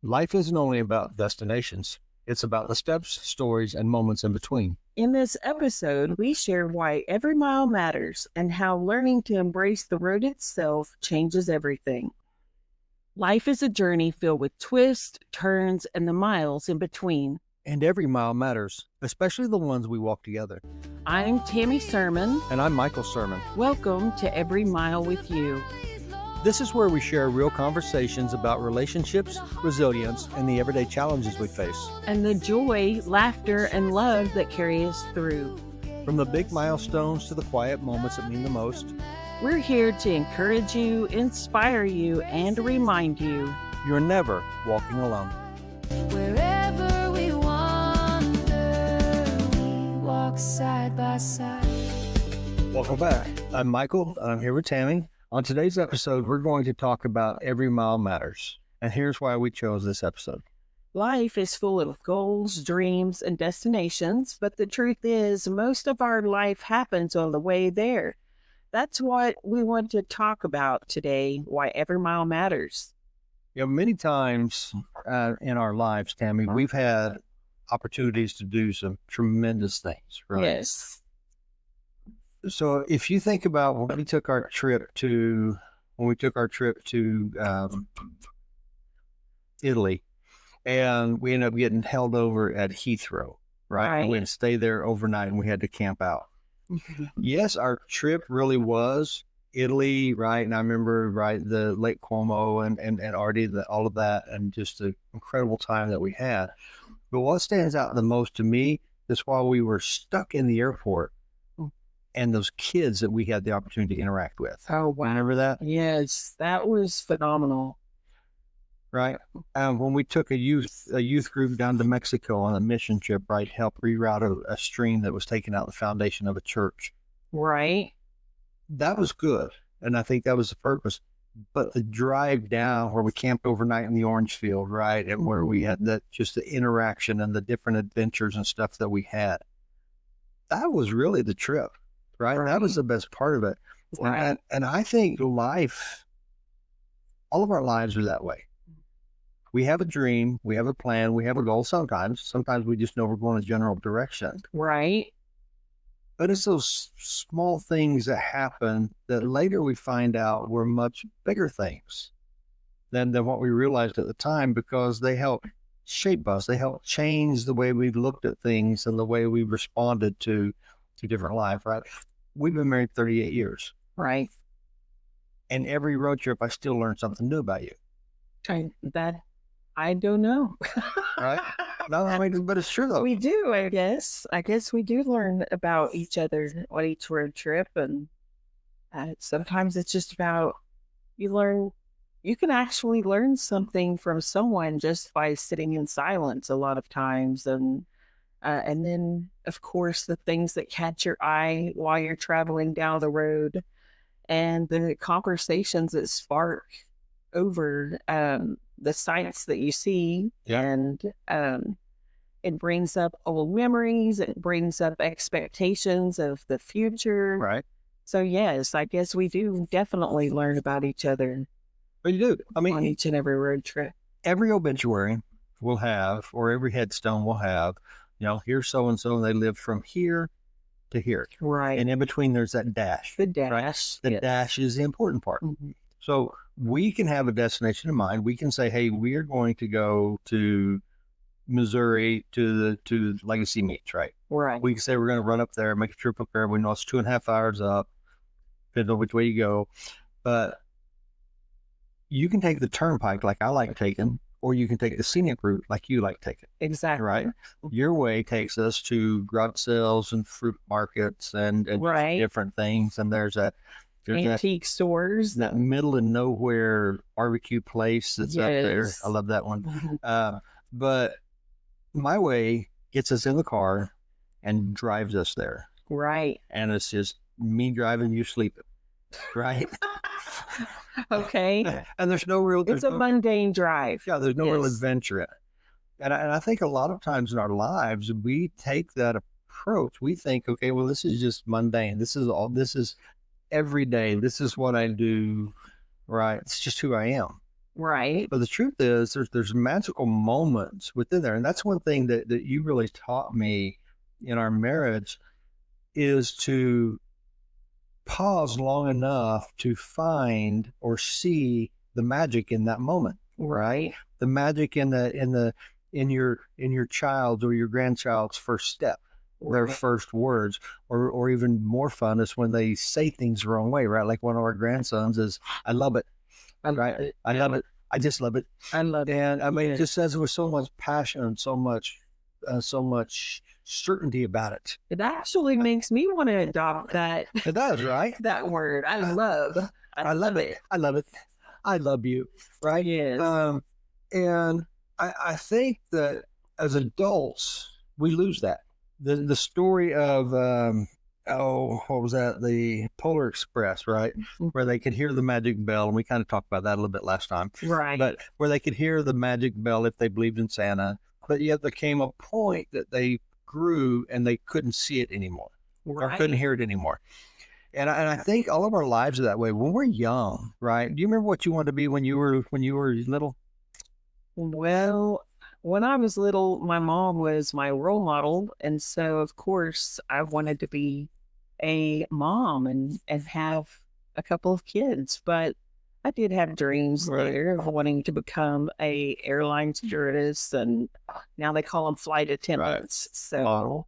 Life isn't only about destinations. It's about the steps, stories, and moments in between. In this episode, we share why every mile matters and how learning to embrace the road itself changes everything. Life is a journey filled with twists, turns, and the miles in between. And every mile matters, especially the ones we walk together. I'm Tammy Sermon. And I'm Michael Sermon. Welcome to Every Mile with You. This is where we share real conversations about relationships, resilience, and the everyday challenges we face. And the joy, laughter, and love that carry us through. From the big milestones to the quiet moments that mean the most. We're here to encourage you, inspire you, and remind you You're never walking alone. Wherever we wander, we walk side by side. Welcome back. I'm Michael, and I'm here with Tammy. On today's episode, we're going to talk about Every Mile Matters. And here's why we chose this episode. life is full of goals, dreams, and destinations, but the truth is most of our life happens on the way there. That's what we want to talk about today, why every mile matters. You know, many times in our lives, Tammy, we've had opportunities to do some tremendous things, right? Yes. So if you think about when we took our trip to Italy, and we ended up getting held over at Heathrow, right? And we had to stay there overnight, and we had to camp out. Yes, our trip really was Italy, right? And I remember, right, the Lake Como and already all of that, and just the incredible time that we had. But what stands out the most to me is while we were stuck in the airport, and those kids that we had the opportunity to interact with. Oh, wow. Remember that? Yes, that was phenomenal. Right. When we took a youth group down to Mexico on a mission trip, right, help reroute a stream that was taking out the foundation of a church. Right. That was good. And I think that was the purpose. But the drive down where we camped overnight in the orange field, right, and where we had just the interaction and the different adventures and stuff that we had, that was really the trip. Right? That was the best part of it. Right. And I think all of our lives are that way. We have a dream, we have a plan, we have a goal sometimes. Sometimes we just know we're going a general direction. Right. But it's those small things that happen that later we find out were much bigger things than what we realized at the time, because they help shape us. They help change the way we looked at things and the way we responded to different life, right? We've been married 38 years. Right. And every road trip, I still learn something new about you. I don't know. Right? No, I mean, but it's true though. We do, I guess. I guess we do learn about each other on each road trip. And sometimes it's just about you can actually learn something from someone just by sitting in silence a lot of times. And then, of course, the things that catch your eye while you're traveling down the road and the conversations that spark over the sights that you see. Yeah. And it brings up old memories. It brings up expectations of the future. Right. So, yes, I guess we do definitely learn about each other. But you do. I mean, on each and every road trip. Every obituary will have, or every headstone will have, here's so-and-so, and they lived from here to here. Right. And in between, there's that dash. The dash. Right? The dash is the important part. Mm-hmm. So we can have a destination in mind. We can say, hey, we are going to go to Missouri to the Legacy Meets, right? Right. We can say we're going to run up there, make a trip up there. We know it's 2.5 hours up, depending on which way you go. But you can take the turnpike like I like taking, or you can take the scenic route like you like taking. Exactly. Right? Your way takes us to garage sales and fruit markets and right. different things. And there's antique stores. That middle of nowhere barbecue place that's up there. I love that one. But my way gets us in the car and drives us there. Right. And it's just me driving, you sleeping. Right? Okay. And there's a mundane drive. Yeah, there's no real adventure in it. And I think a lot of times in our lives, we take that approach. We think, okay, well, this is just mundane. This is every day. This is what I do. Right. It's just who I am. Right. But the truth is, there's magical moments within there, and that's one thing that you really taught me in our marriage is to pause long enough to find or see the magic in that moment. Right. The magic in your child's or your grandchild's first step, their first words, or even more fun is when they say things the wrong way, right? Like one of our grandsons is, "I love it." Right? I love it. I just love it. I love it. And I mean, it just says it with so much passion and so much certainty about it. It actually makes me want to adopt that. It does, right? That word. I love. I love it. I love it. I love you, right? Yes. And I think that as adults, we lose that. The story of, what was that? The Polar Express, right? Where they could hear the magic bell. And we kind of talked about that a little bit last time. Right. But where they could hear the magic bell if they believed in Santa. But yet there came a point that they grew and they couldn't see it anymore. Or couldn't hear it anymore. And I think all of our lives are that way. When we're young, right? Do you remember what you wanted to be when you were little? Well, when I was little, my mom was my role model. And so, of course, I wanted to be a mom and have a couple of kids. But I did have dreams later of wanting to become a airline stewardess. And now they call them flight attendants. Right. So model.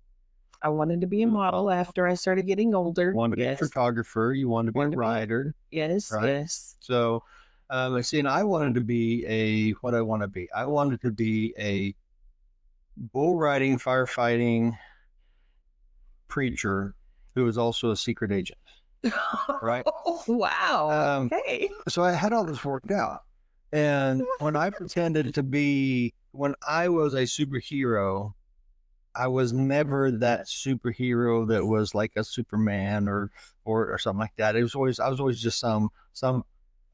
I wanted to be a model after I started getting older. You wanted to be a photographer. You wanted to be a writer. Yes, right? Yes. So, and I wanted to be what I want to be. I wanted to be a bull riding, firefighting preacher who was also a secret agent. Right? Oh, wow. Okay. So I had all this worked out. And when I pretended to be, when I was a superhero, I was never that superhero that was like a Superman or something like that. I was always just some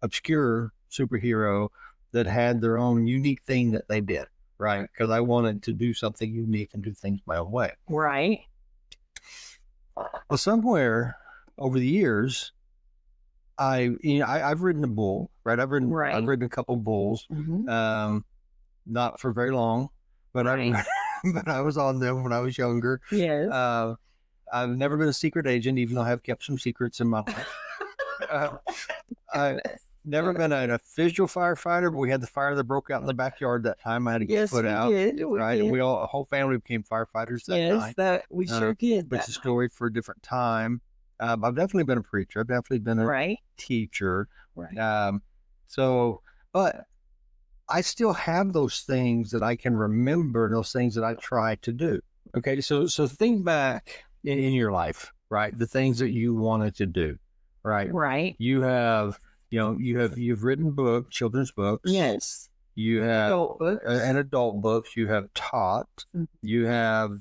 obscure superhero that had their own unique thing that they did, right? Because I wanted to do something unique and do things my own way. Right. Well, somewhere over the years, I've ridden a bull, right? I've ridden a couple bulls, not for very long, but but I was on them when I was younger. Yes. I've never been a secret agent, even though I have kept some secrets in my life. I've never been an official firefighter, but we had the fire that broke out in the backyard that time. I had to get put out. Right? And the whole family became firefighters that night. Yes, we sure did. But it's a story for a different time. I've definitely been a preacher. I've definitely been a teacher. Right. But I still have those things that I can remember, those things that I try to do. Okay, so think back in your life, right? The things that you wanted to do, right? Right. You've written books, children's books. Yes. You have adult books. And adult books. You have taught. Mm-hmm. You have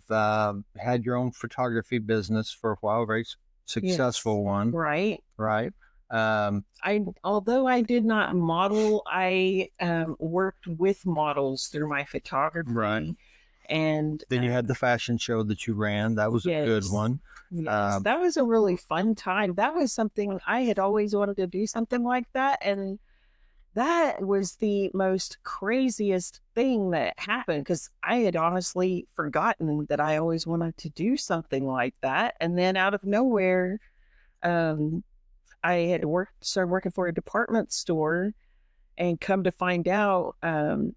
had your own photography business for a while, very successful one. Right. Right. Although I did not model, I worked with models through my photography. Right. And then you had the fashion show that you ran. That was a good one. Yes, that was a really fun time. That was something I had always wanted to do, something like that. And that was the most craziest thing that happened because I had honestly forgotten that I always wanted to do something like that. And then out of nowhere, I had started working for a department store, and come to find out,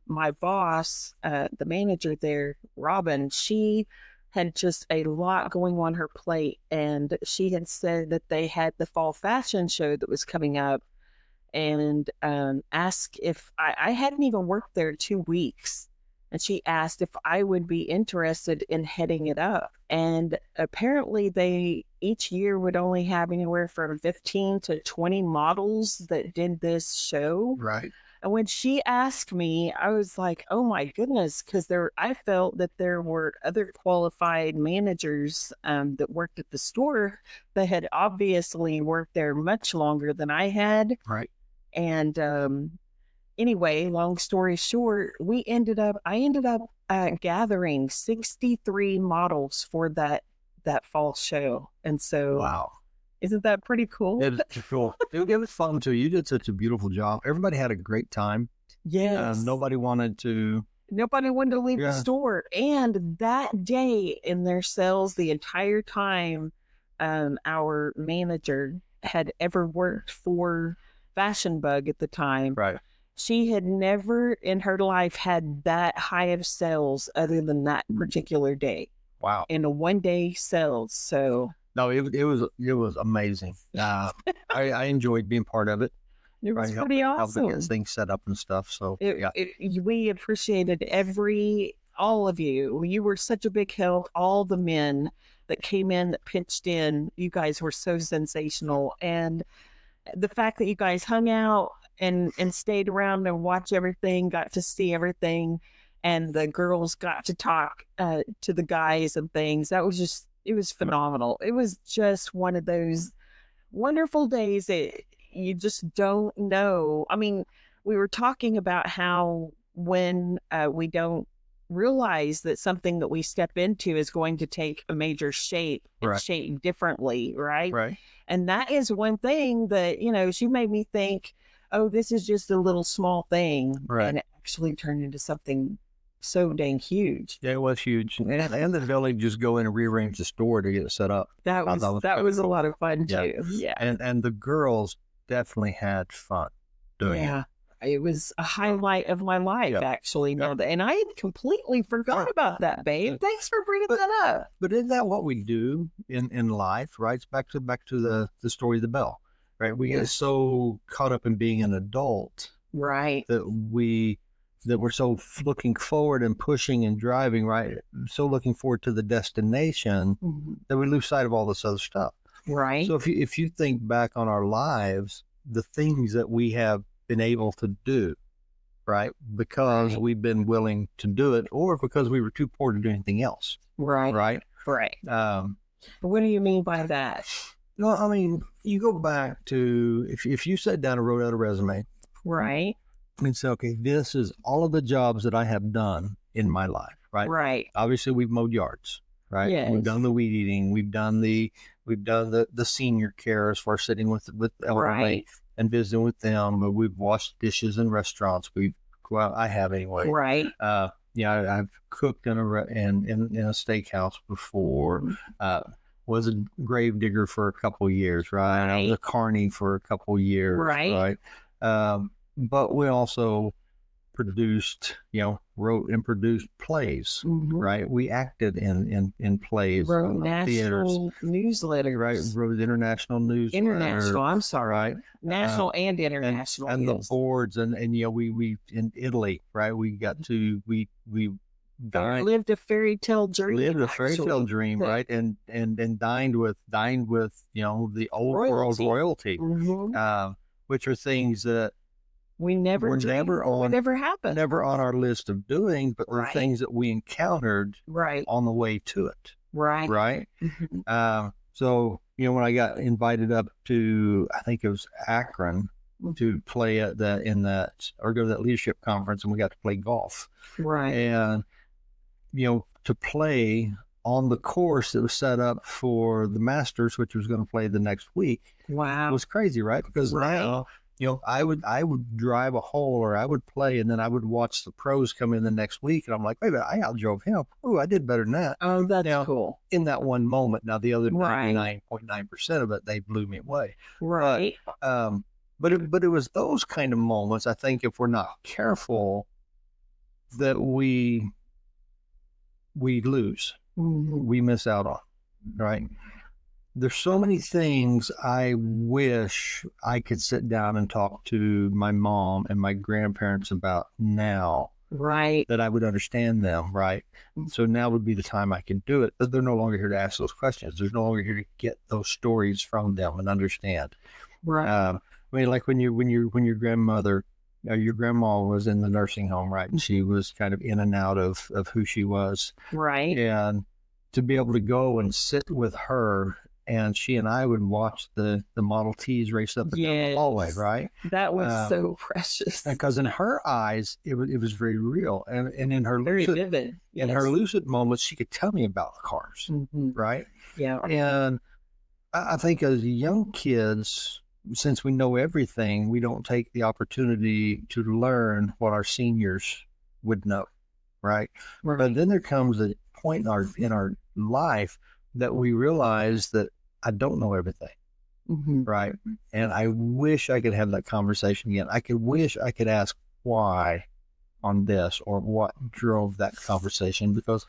my boss, the manager there, Robin, she had just a lot going on her plate. And she had said that they had the fall fashion show that was coming up, and asked if I hadn't even worked there 2 weeks. And she asked if I would be interested in heading it up. And apparently they each year would only have anywhere from 15 to 20 models that did this show. Right. And when she asked me, I was like, oh my goodness, because I felt that there were other qualified managers that worked at the store that had obviously worked there much longer than I had. Right. And anyway, long story short, I ended up gathering 63 models for that fall show. And so, wow, isn't that pretty cool? It's cool. It was fun too. You did such a beautiful job. Everybody had a great time. Yes. Nobody wanted to. Nobody wanted to leave the store. And that day in their cells, the entire time, our manager had ever worked for Fashion Bug at the time. Right. She had never in her life had that high of sales other than that particular day. Wow. In a 1 day sales. So no, it was amazing. I enjoyed being part of it. it was pretty awesome. Helping get things set up and stuff. So we appreciated all of you. You were such a big help. All the men that came in, that pitched in, you guys were so sensational. And the fact that you guys hung out and stayed around and watched everything, got to see everything, and the girls got to talk to the guys and things. That was just, it was phenomenal. It was just one of those wonderful days that you just don't know. I mean, we were talking about how when we don't realize that something that we step into is going to take a major shape and shape differently, right? Right. And that is one thing that, you know, she made me think, oh, this is just a little small thing. Right. And it actually turned into something so dang huge. Yeah, it was huge. And the ability to just go in and rearrange the store to get it set up. That was a lot of fun too. Yeah. And the girls definitely had fun doing it. Yeah. It was a highlight of my life, actually. No, and I had completely forgot about that, babe. Thanks for bringing that up. But isn't that what we do in life, right? It's back to the story of the bell, right? We get so caught up in being an adult, right? That we're so looking forward and pushing and driving, right? So looking forward to the destination that we lose sight of all this other stuff, right? So if you think back on our lives, the things that we have been able to do, right? Because we've been willing to do it, or because we were too poor to do anything else. Right. Right. Right. What do you mean by that? No, I mean, you go back to, if you sat down and wrote out a resume. Right. And say, okay, this is all of the jobs that I have done in my life. Right. Right. Obviously we've mowed yards, right? Yes. We've done the weed eating. We've done the senior care as far as sitting with elderly and visiting with them. We've washed dishes in restaurants. I have anyway. Right. I've cooked in a steakhouse before. Was a grave digger for a couple of years, right? I was a carny for a couple of years, right? But we also wrote and produced plays, right? We acted in plays, wrote national newsletter, right? Wrote international news, I'm sorry, right? National and international, and the boards, and we in Italy, right? We got to we lived a fairy tale dream, right? And dined with the old world royalty, which are things that never happened, never on our list of doing, but were things that we encountered on the way to it, right. So when I got invited up to, I think it was Akron, to play go to that leadership conference, and we got to play golf, and to play on the course that was set up for the Masters, which was going to play the next week. Wow, it was crazy, right? Because now, I would drive a hole, or I would play, and then I would watch the pros come in the next week, and I'm like, wait a minute, I outdrove him. Oh, I did better than that. Oh, that's cool. In that one moment. Now the other 99.9% of it, they blew me away. Right. But it was those kind of moments, I think, if we're not careful, that we lose, we miss out on, right? There's so many things I wish I could sit down and talk to my mom and my grandparents about now, that I would understand them, right? So now would be the time I can do it, but they're no longer here to ask those questions. They're no longer here to get those stories from them and understand. Right. I mean, like when your grandmother, your grandma was in the nursing home, right? And she was kind of in and out of who she was. Right. And to be able to go and sit with her, and she and I would watch the Model Ts race up and down the hallway, right? That was so precious. Because in her eyes, it was very real. And in her very vivid. In her lucid moments, she could tell me about the cars, right? Yeah. And I think as young kids, since we know everything, we don't take the opportunity to learn what our seniors would know, right? But then there comes a point in our life that we realize that I don't know everything, right? And I wish I could have that conversation again. I could wish I could ask why on this or what drove that conversation, because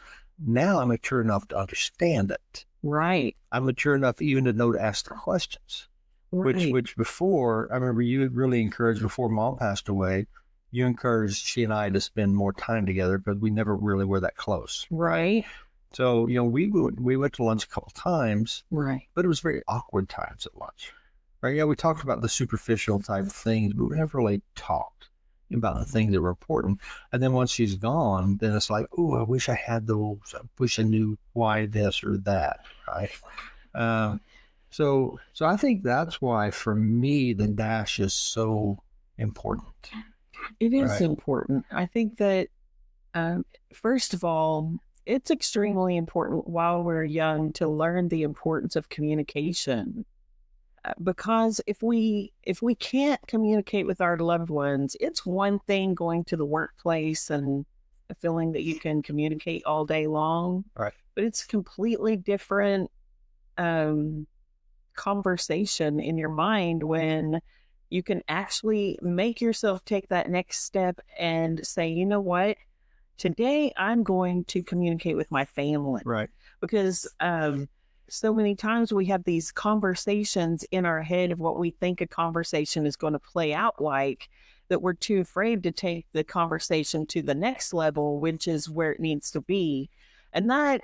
now I'm mature enough to understand it. Right. I'm mature enough even to know to ask the questions. Right. Which before, I remember you really encouraged, before Mom passed away, you encouraged she and I to spend more time together because we never really were that close. Right. So, we went to lunch a couple times, Right. but it was very awkward times at lunch. Right? Yeah, we talked about the superficial type of things, but we never really talked about the things that were important. And then once she's gone, then it's like, oh, I wish I had those. I wish I knew why this or that. Right? So I think that's why, for me, the dash is so important. It is important. I think that, first of all, it's extremely important while we're young to learn the importance of communication. Because if we can't communicate with our loved ones, it's one thing going to the workplace and feeling that you can communicate all day long. Right. But it's a completely different conversation in your mind when you can actually make yourself take that next step and say, you know what, today I'm going to communicate with my family. Right. Because so many times we have these conversations in our head of what we think a conversation is going to play out like, that we're too afraid to take the conversation to the next level, which is where it needs to be. And that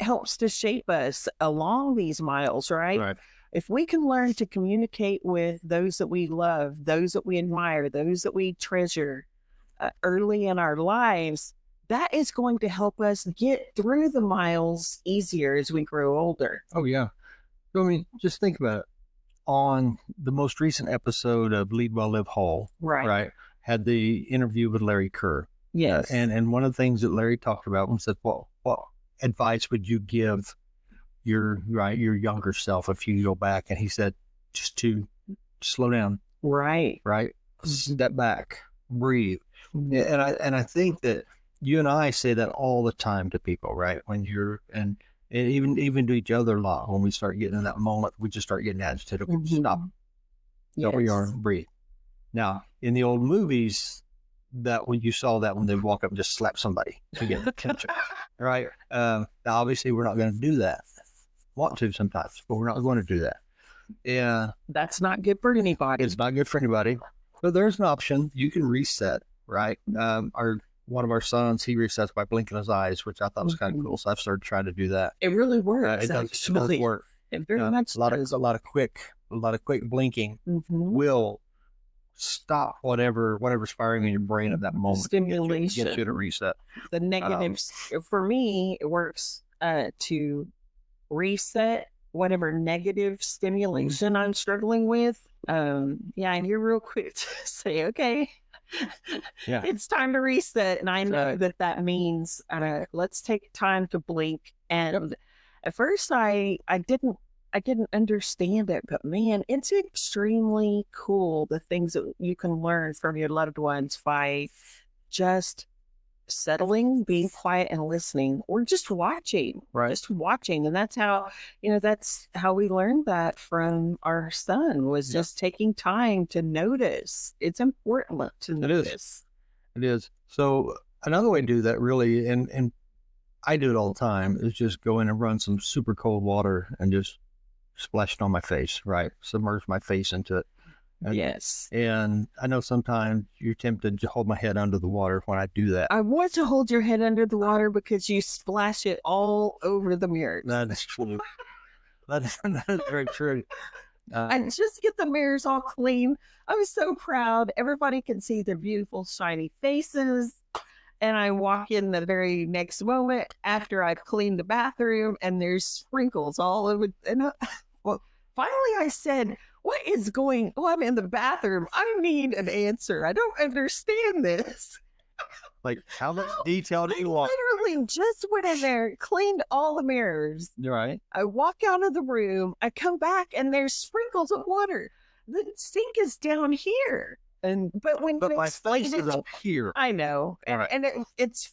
helps to shape us along these miles, right? If we can learn to communicate with those that we love, those that we admire, those that we treasure early in our lives, that is going to help us get through the miles easier as we grow older. Oh, yeah. So, I mean, just think about it. On the most recent episode of Lead Well, Live Whole, right, had the interview with Larry Kerr. Yes. And one of the things that Larry talked about and said, well, what advice would you give your younger self if you go back? And he said, just to slow down. Right. Step back, breathe. And I think that you and I say that all the time to people, right? When you're, and even to each other a lot, when we start getting in that moment, we just start getting agitated. Stop. Yes. Where you are, breathe. Now, in the old movies, that when you saw that when they walk up and just slap somebody to get attention, right? Now, obviously, we're not going to do that. Want to sometimes, but we're not going to do that. Yeah, that's not good for anybody. It's not good for anybody. But there's an option. You can reset, right? One of our sons, he resets by blinking his eyes, which I thought was kind of cool. So I've started trying to do that. It really works. It does work. It very much does. A lot of quick blinking will stop whatever's firing in your brain at that moment. Stimulation. Get you to reset. The negatives. For me, it works to reset whatever negative stimulation I'm struggling with. And you're real quick to say, okay. It's time to reset, and I know that means let's take time to blink. And at first I didn't understand it, but man, it's extremely cool the things that you can learn from your loved ones by just settling, being quiet and listening, or just watching. And that's how we learned that from our son, was just taking time to notice. It's important to notice. It is. So another way to do that, really, and I do it all the time, is just go in and run some super cold water and just splash it on my face, right? Submerge my face into it. Yes. And I know sometimes you're tempted to hold my head under the water when I do that. I want to hold your head under the water because you splash it all over the mirrors. That is true. That is very true. And just get the mirrors all clean. I was so proud. Everybody can see their beautiful, shiny faces. And I walk in the very next moment after I've cleaned the bathroom, and there's sprinkles all over. And finally I said, what is going on? I'm in the bathroom. I need an answer. I don't understand this. Like, how much detail do you want? I literally just went in there, cleaned all the mirrors. Right. I walk out of the room. I come back, and there's sprinkles of water. the sink is down here. But when But you my explain face it is up here. I know. All right. And it's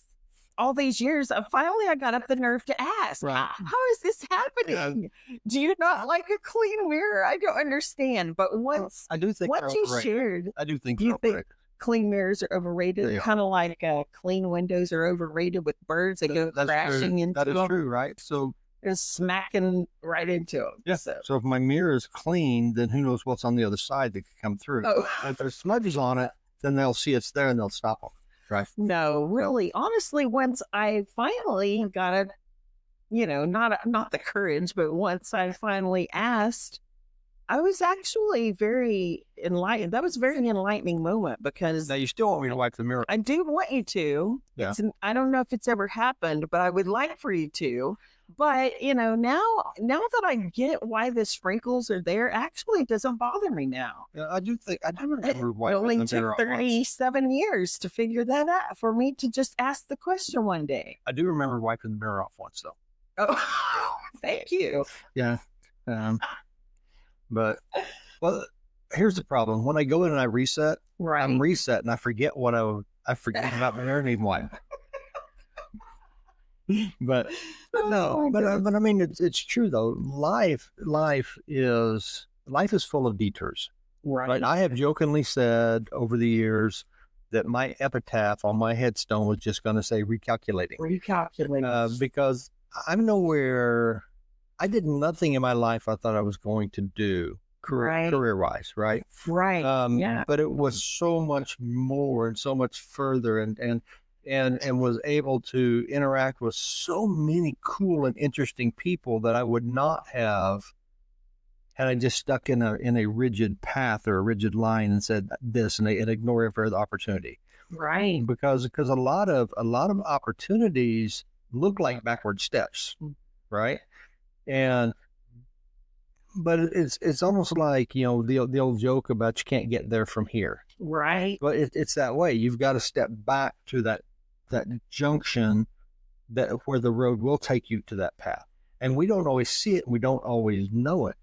all these years. Finally, I got up the nerve to ask, Right. how is this happening? Do you not like a clean mirror? I don't understand. But once I do think you they're shared, I do think you they're think overrated. clean mirrors are overrated, They are. kind of like clean windows are overrated with birds that go That's crashing true. into That is them true, right? So and smacking right into them. yeah. So if my mirror is clean, then who knows what's on the other side that could come through. Oh. If there's smudges on it, then they'll see it's there and they'll stop them. Right. No, really. Honestly, once I finally got it, not the courage, but once I finally asked, I was actually very enlightened. That was a very enlightening moment because Now you still want me to wipe the mirror. I do want you to. Yeah. I don't know if it's ever happened, but I would like for you to. But, now that I get why the sprinkles are there, actually it doesn't bother me now. Yeah, I do remember It wiping only the mirror took off once. 37 years to figure that out for me to just ask the question one day. I do remember wiping the mirror off once though. Oh, thank you. Yeah. But well, here's the problem. When I go in and I reset, Right. I'm reset and I forget I forget about my mirror and even wipe. But no, but I mean it's true though. Life is full of detours. Right. I have jokingly said over the years that my epitaph on my headstone was just going to say recalculating. Because I'm nowhere. I did nothing in my life I thought I was going to do career-wise, right? Right. Yeah. But it was so much more and so much further, and was able to interact with so many cool and interesting people that I would not have had I just stuck in a rigid path or a rigid line and said this and ignore every other opportunity. Right. Because a lot of opportunities look like backward steps, right? But it's almost like the old joke about you can't get there from here. Right. But it's that way. You've got to step back to that junction where the road will take you to that path, and we don't always see it. We don't always know it.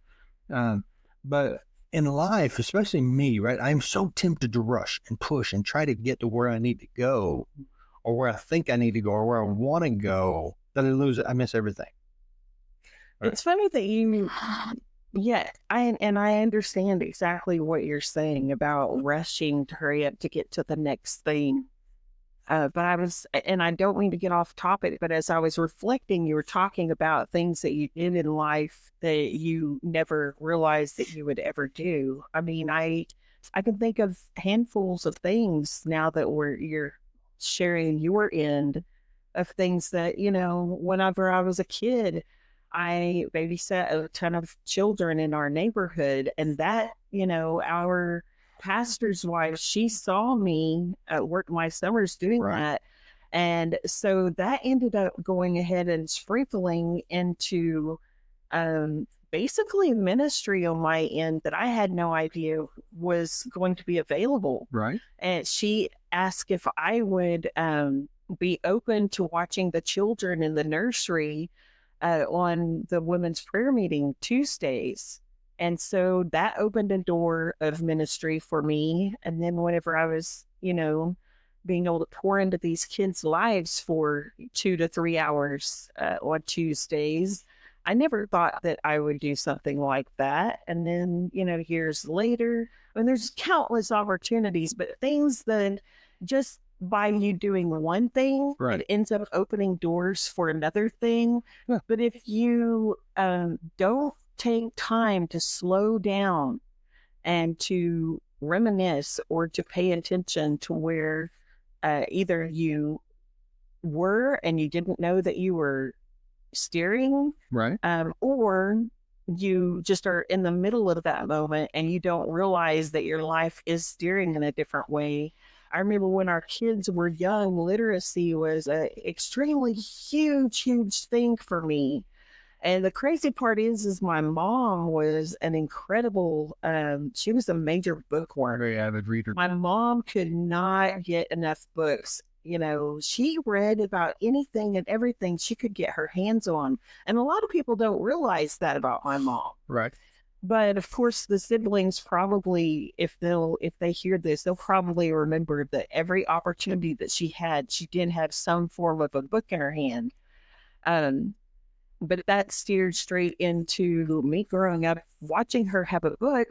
But in life, especially me, right? I'm so tempted to rush and push and try to get to where I need to go, or where I think I need to go, or where I want to go, that I miss everything. It's funny that you, I understand exactly what you're saying about rushing to hurry up to get to the next thing. But I don't mean to get off topic, but as I was reflecting, you were talking about things that you did in life that you never realized that you would ever do. I mean, I can think of handfuls of things now that you're sharing your end of things that, whenever I was a kid, I babysat a ton of children in our neighborhood, and that, our pastor's wife, she saw me work my summers doing that. And so that ended up going ahead and sprinkling into basically ministry on my end that I had no idea was going to be available. Right. And she asked if I would be open to watching the children in the nursery on the women's prayer meeting Tuesdays. And so that opened a door of ministry for me. And then whenever I was, being able to pour into these kids' lives for 2 to 3 hours on Tuesdays, I never thought that I would do something like that. And then, years later, there's countless opportunities, but things that just by you doing one thing, it ends up opening doors for another thing. Yeah. But if you don't take time to slow down and to reminisce or to pay attention to where either you were and you didn't know that you were steering, or you just are in the middle of that moment and you don't realize that your life is steering in a different way. I remember when our kids were young, literacy was an extremely huge thing for me. And the crazy part is my mom was an incredible, she was a major bookworm. Very avid reader. My mom could not get enough books. She read about anything and everything she could get her hands on. And a lot of people don't realize that about my mom. Right. But of course, the siblings probably, if they hear this, they'll probably remember that every opportunity that she had, she did have some form of a book in her hand. Um, but that steered straight into me growing up watching her have a book.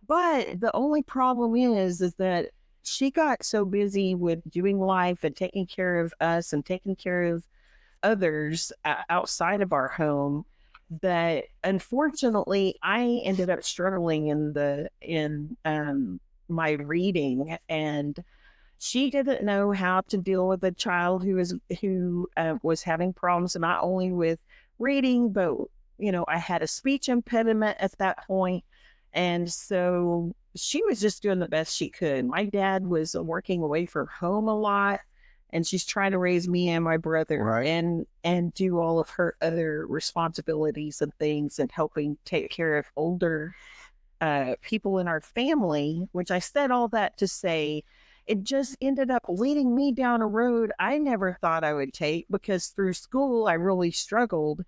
But the only problem is that she got so busy with doing life and taking care of us and taking care of others outside of our home that unfortunately I ended up struggling in my reading, and she didn't know how to deal with a child who was having problems not only with reading, but I had a speech impediment at that point, and so she was just doing the best she could. My dad was working away from home a lot, and she's trying to raise me and my brother, Right. and do all of her other responsibilities and things, and helping take care of older people in our family. Which I said all that to say, it just ended up leading me down a road I never thought I would take, because through school I really struggled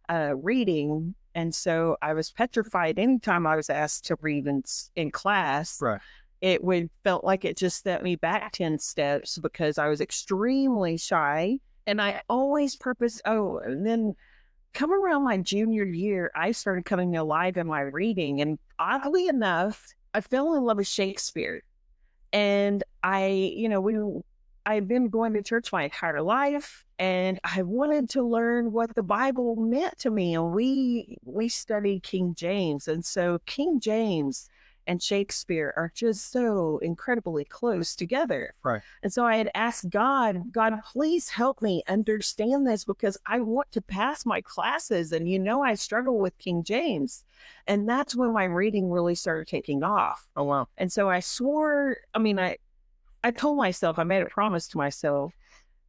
reading, and so I was petrified anytime I was asked to read in class. Right. It would felt like it just set me back 10 steps, because I was extremely shy, and I always and then come around my junior year, I started coming alive in my reading, and oddly enough, I fell in love with Shakespeare. And I've been going to church my entire life, and I wanted to learn what the Bible meant to me. And we studied King James, and so King James and Shakespeare are just so incredibly close together. Right. And so I had asked God, please help me understand this, because I want to pass my classes, and I struggle with King James. And that's when my reading really started taking off. Oh, wow. And so I swore, I told myself, I made a promise to myself,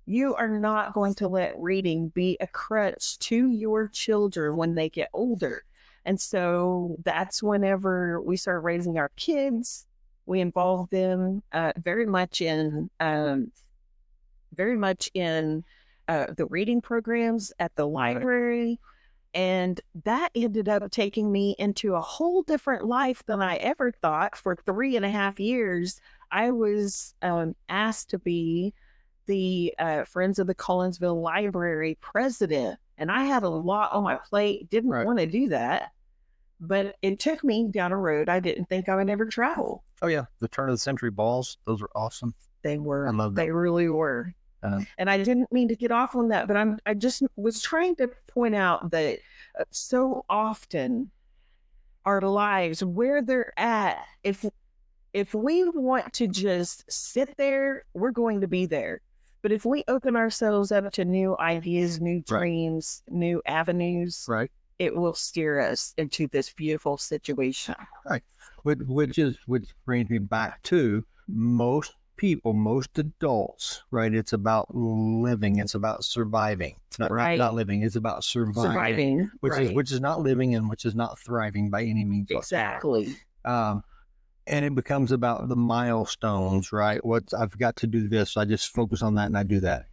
you are not going to let reading be a crutch to your children when they get older. And so that's whenever we started raising our kids. We involved them very much in the reading programs at the library. And that ended up taking me into a whole different life than I ever thought. For 3.5 years, I was asked to be the Friends of the Collinsville Library president. And I had a lot on my plate, didn't want to do that. But it took me down a road I didn't think I would ever travel. Oh, yeah. The turn of the century balls. Those were awesome. They were. I love that. They really were. And I didn't mean to get off on that, but I just was trying to point out that so often our lives, where they're at, if we want to just sit there, we're going to be there. But if we open ourselves up to new ideas, new dreams, new avenues, it will steer us into this beautiful situation. Right. Which brings me back to most people, most adults, right? It's about living. It's about surviving. It's not living. It's about surviving. Which is not living, and which is not thriving by any means. Exactly. And it becomes about the milestones, right? I've got to do this. So I just focus on that and I do that.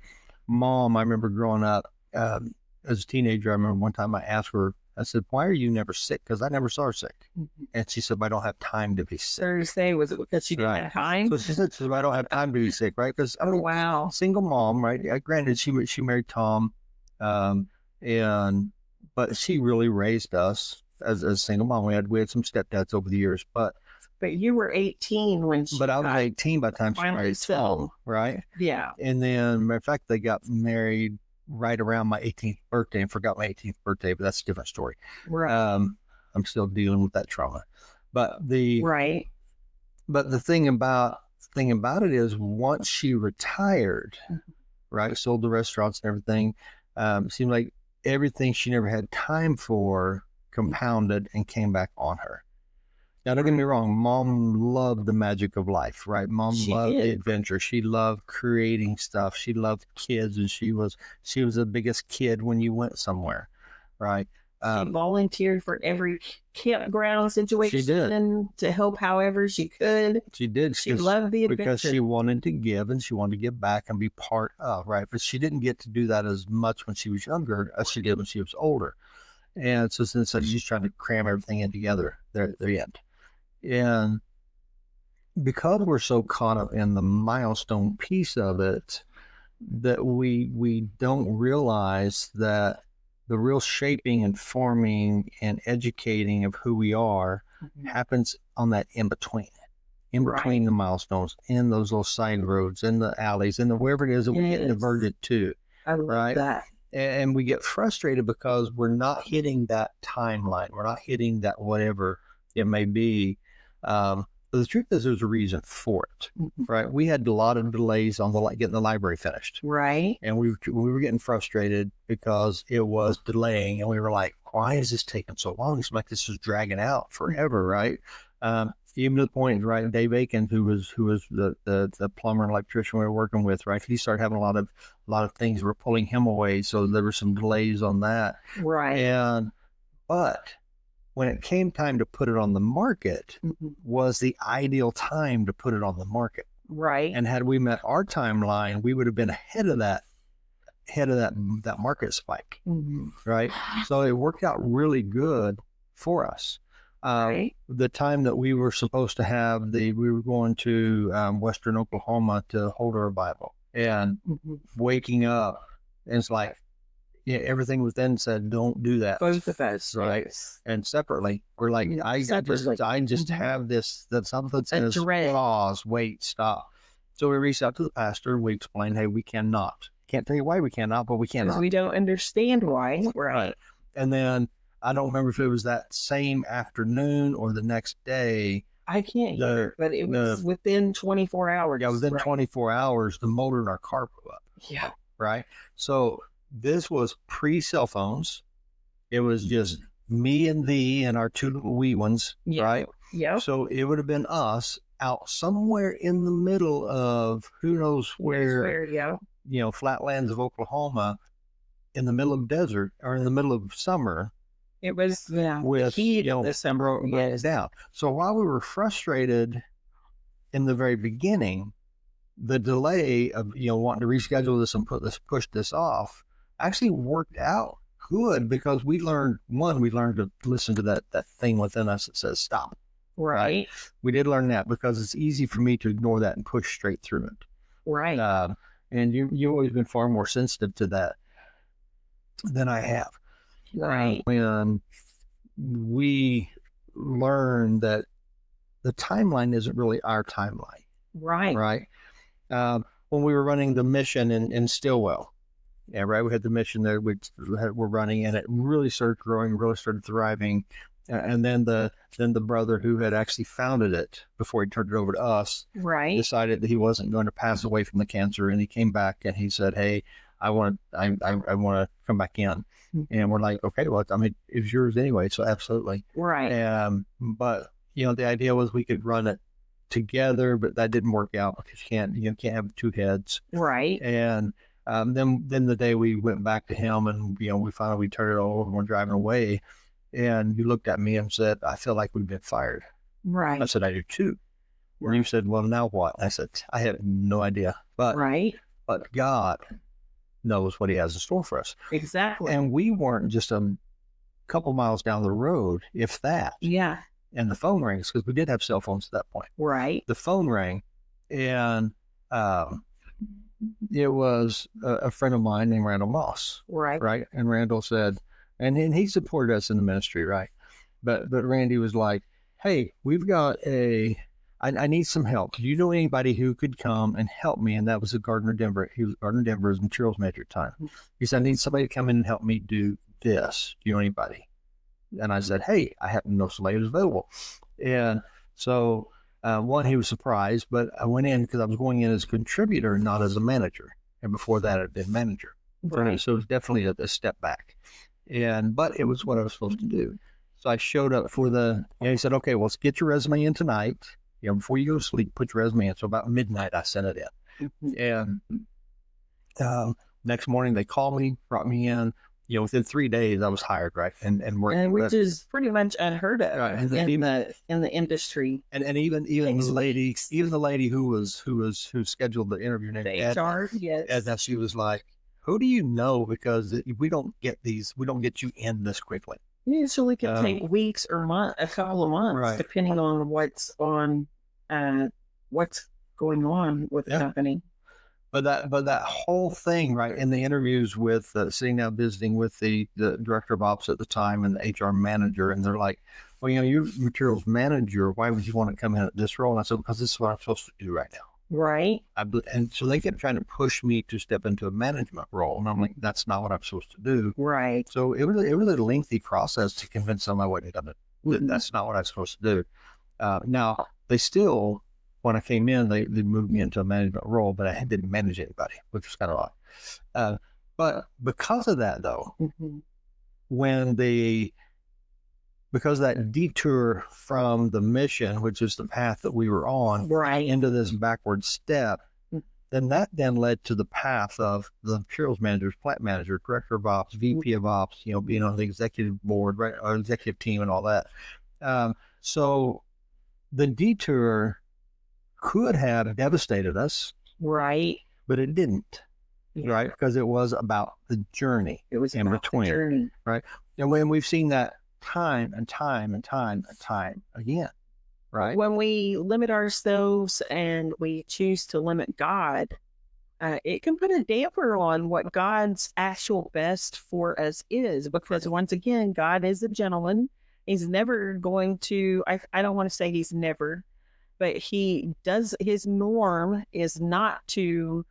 Mom, I remember growing up as a teenager. I remember one time I asked her, I said, "Why are you never sick?" Because I never saw her sick. Mm-hmm. And she said, "I don't have time to be sick." Thursday, was it because she didn't have time? So she said, "I don't have time to be sick," right? Because wow, single mom, right? Granted, she married Tom, but she really raised us as a single mom. We had some stepdads over the years, but you were 18 when she. But I was 18 by the time she married Tom, right? Yeah. And then, matter of fact, they got married right around my 18th birthday, and forgot my 18th birthday, but that's a different story. Right. I'm still dealing with that trauma. But the thing about it is, once she retired, right, sold the restaurants and everything, it seemed like everything she never had time for compounded and came back on her. Now, don't get me wrong, Mom loved the magic of life, right? Mom loved the adventure. She loved creating stuff. She loved kids, and she was the biggest kid when you went somewhere, right? She volunteered for every campground situation. She did. To help however she could. She did. She loved the adventure. Because she wanted to give, and she wanted to give back and be part of, right? But she didn't get to do that as much when she was younger as she did when she was older. And so since I was just trying to cram everything in together there at the end. And because we're so caught up in the milestone piece of it, that we don't realize that the real shaping and forming and educating of who we are happens on that in between the milestones, in those little side roads, in the alleys, in the wherever it is that we get diverted to. I love that. And we get frustrated because we're not hitting that timeline. We're not hitting that whatever it may be. But the truth is, there's a reason for it, right? We had a lot of delays on getting the library finished, right? And we were getting frustrated because it was delaying, and we were like, "Why is this taking so long? It's like this is dragging out forever, right?" Even to the point, right? Dave Aiken, who was the plumber and electrician we were working with, right? He started having a lot of things were pulling him away, so there were some delays on that, right? But when it came time to put it on the market, was the ideal time to put it on the market. Right. And had we met our timeline, we would have been ahead of that market spike. Right. So it worked out really good for us. Right. The time that we were supposed to have we were going to Western Oklahoma to hold our Bible, and waking up, and it's like, yeah, everything was then said, don't do that. Both of us, right? Yes. And separately, we're like, I just have this, that something says, pause, wait, stop. So we reached out to the pastor. We explained, hey, we can't tell you why we cannot, but we cannot. Because we don't understand why. Right. And then I don't remember if it was that same afternoon or the next day. I can't hear, but it was within 24 hours. Yeah, within 24 hours, the motor in our car blew up. Yeah. Right. So this was pre-cell phones. It was just me and thee and our two little wee ones, right? Yeah. So it would have been us out somewhere in the middle of who knows where, flatlands of Oklahoma, in the middle of desert or in the middle of summer. It was with heat December. Yes. Down. So while we were frustrated in the very beginning, the delay of wanting to reschedule this and push this off actually worked out good, because we learned to listen to that thing within us that says stop. Right. We did learn that, because it's easy for me to ignore that and push straight through it. Right. And you've always been far more sensitive to that than I have. Right. When we learned that the timeline isn't really our timeline. Right. Right. When we were running the mission in Stillwell, we had the mission there. We're running, and it really started growing, really started thriving. And then the brother who had actually founded it before he turned it over to us, decided that he wasn't going to pass away from the cancer, and he came back and he said, "Hey, I want to come back in." And we're like, "Okay, well, I mean, it's yours anyway, so absolutely." Right. But the idea was we could run it together, but that didn't work out, because you can't have two heads. Right. And then the day we went back to him, and we finally turned it all over and we're driving away, and you looked at me and said, "I feel like we've been fired." Right. I said, "I do too." And you said, "Well, now what?" I said, "I have no idea, but God knows what he has in store for us." Exactly. And we weren't just a couple miles down the road, if that. Yeah. And the phone rings, because we did have cell phones at that point. Right. The phone rang, and it was a friend of mine named Randall Moss. Right. And Randall said, and he supported us in the ministry, right? But Randy was like, "Hey, we've got I need some help. Do you know anybody who could come and help me?" And that was Gardner Denver. Gardner Denver was materials major at the time. He said, "I need somebody to come in and help me do this. Do you know anybody?" And I said, "Hey, I happen to know somebody who's available." And so, he was surprised, but I went in because I was going in as a contributor, not as a manager. And before that, I'd been manager. Right. So it was definitely a step back. But it was what I was supposed to do. So I showed up for he said, "Okay, well, let's get your resume in tonight. Before you go to sleep, put your resume in." So about midnight, I sent it in. And next morning, they called me, brought me in. Within 3 days, I was hired, right? And working. And which is pretty much unheard of, right. in the industry. And even the lady who scheduled the interview named HR, yes. And she was like, "Who do you know? Because we don't get you in this quickly." Usually can take weeks or a couple of months, depending on what's going on with the company. But that whole thing, right, in the interviews with sitting down visiting with the director of ops at the time and the HR manager, and they're like, well, you're materials manager. Why would you want to come in at this role? And I said, because this is what I'm supposed to do right now. Right. And so they kept trying to push me to step into a management role. And I'm like, that's not what I'm supposed to do. Right. So it was a lengthy process to convince them that that's not what I'm supposed to do. Now, they still, when I came in, they moved me into a management role, but I didn't manage anybody, which was kind of odd. But because of that, though, because that detour from the mission, which is the path that we were on, into this backward step, then that led to the path of the materials manager, plant manager, director of ops, VP of ops, being on the executive board, right, or executive team and all that. So the detour could have devastated us, right? But it didn't, right? Because it was about the journey. It was in about between, the journey, right? And when we've seen that time and time and time and time again, right? When we limit ourselves and we choose to limit God, it can put a damper on what God's actual best for us is. Because once again, God is a gentleman. He's never going to. I don't want to say he's never. But his norm is not to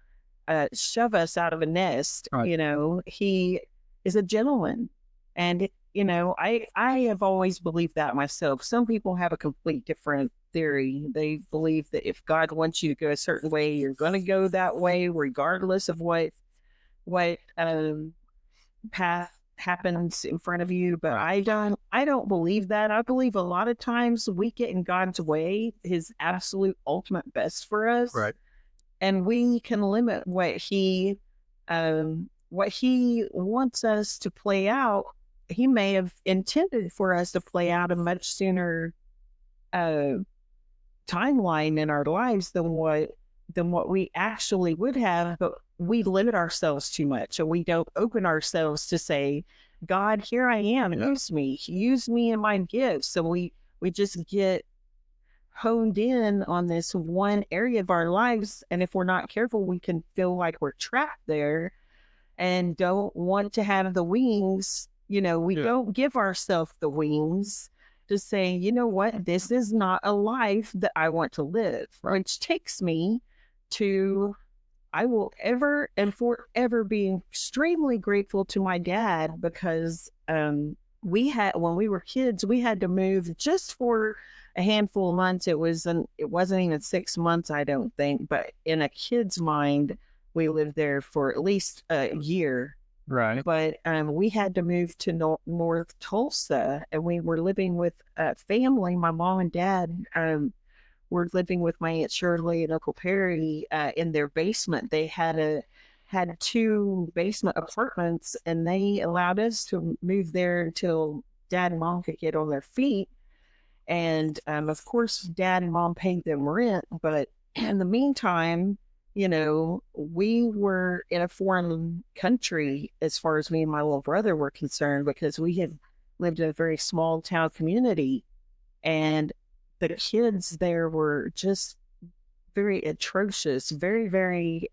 shove us out of a nest. Right. He is a gentleman. And, I have always believed that myself. Some people have a complete different theory. They believe that if God wants you to go a certain way, you're going to go that way, regardless of what path happens in front of you. But I don't believe that. I believe a lot of times we get in God's way, his absolute ultimate best for us. Right. And we can limit what he wants us to play out. He may have intended for us to play out a much sooner timeline in our lives than what we actually would have, but we limit ourselves too much. So we don't open ourselves to say, God, here I am, use me in my gifts. So we just get honed in on this one area of our lives. And if we're not careful, we can feel like we're trapped there and don't want to have the wings. Don't give ourselves the wings to say, you know what, this is not a life that I want to live, which takes me to, I will ever and forever be extremely grateful to my dad because when we were kids, we had to move just for a handful of months. It wasn't even 6 months, I don't think, but in a kid's mind, we lived there for at least a year. Right. But we had to move to North Tulsa, and we were living with a family. My mom and dad were living with my Aunt Shirley and Uncle Perry in their basement. They had 2 basement apartments, and they allowed us to move there until Dad and Mom could get on their feet. And of course, Dad and Mom paid them rent, but in the meantime, we were in a foreign country as far as me and my little brother were concerned, because we had lived in a very small town community, and the kids there were just very atrocious, very, very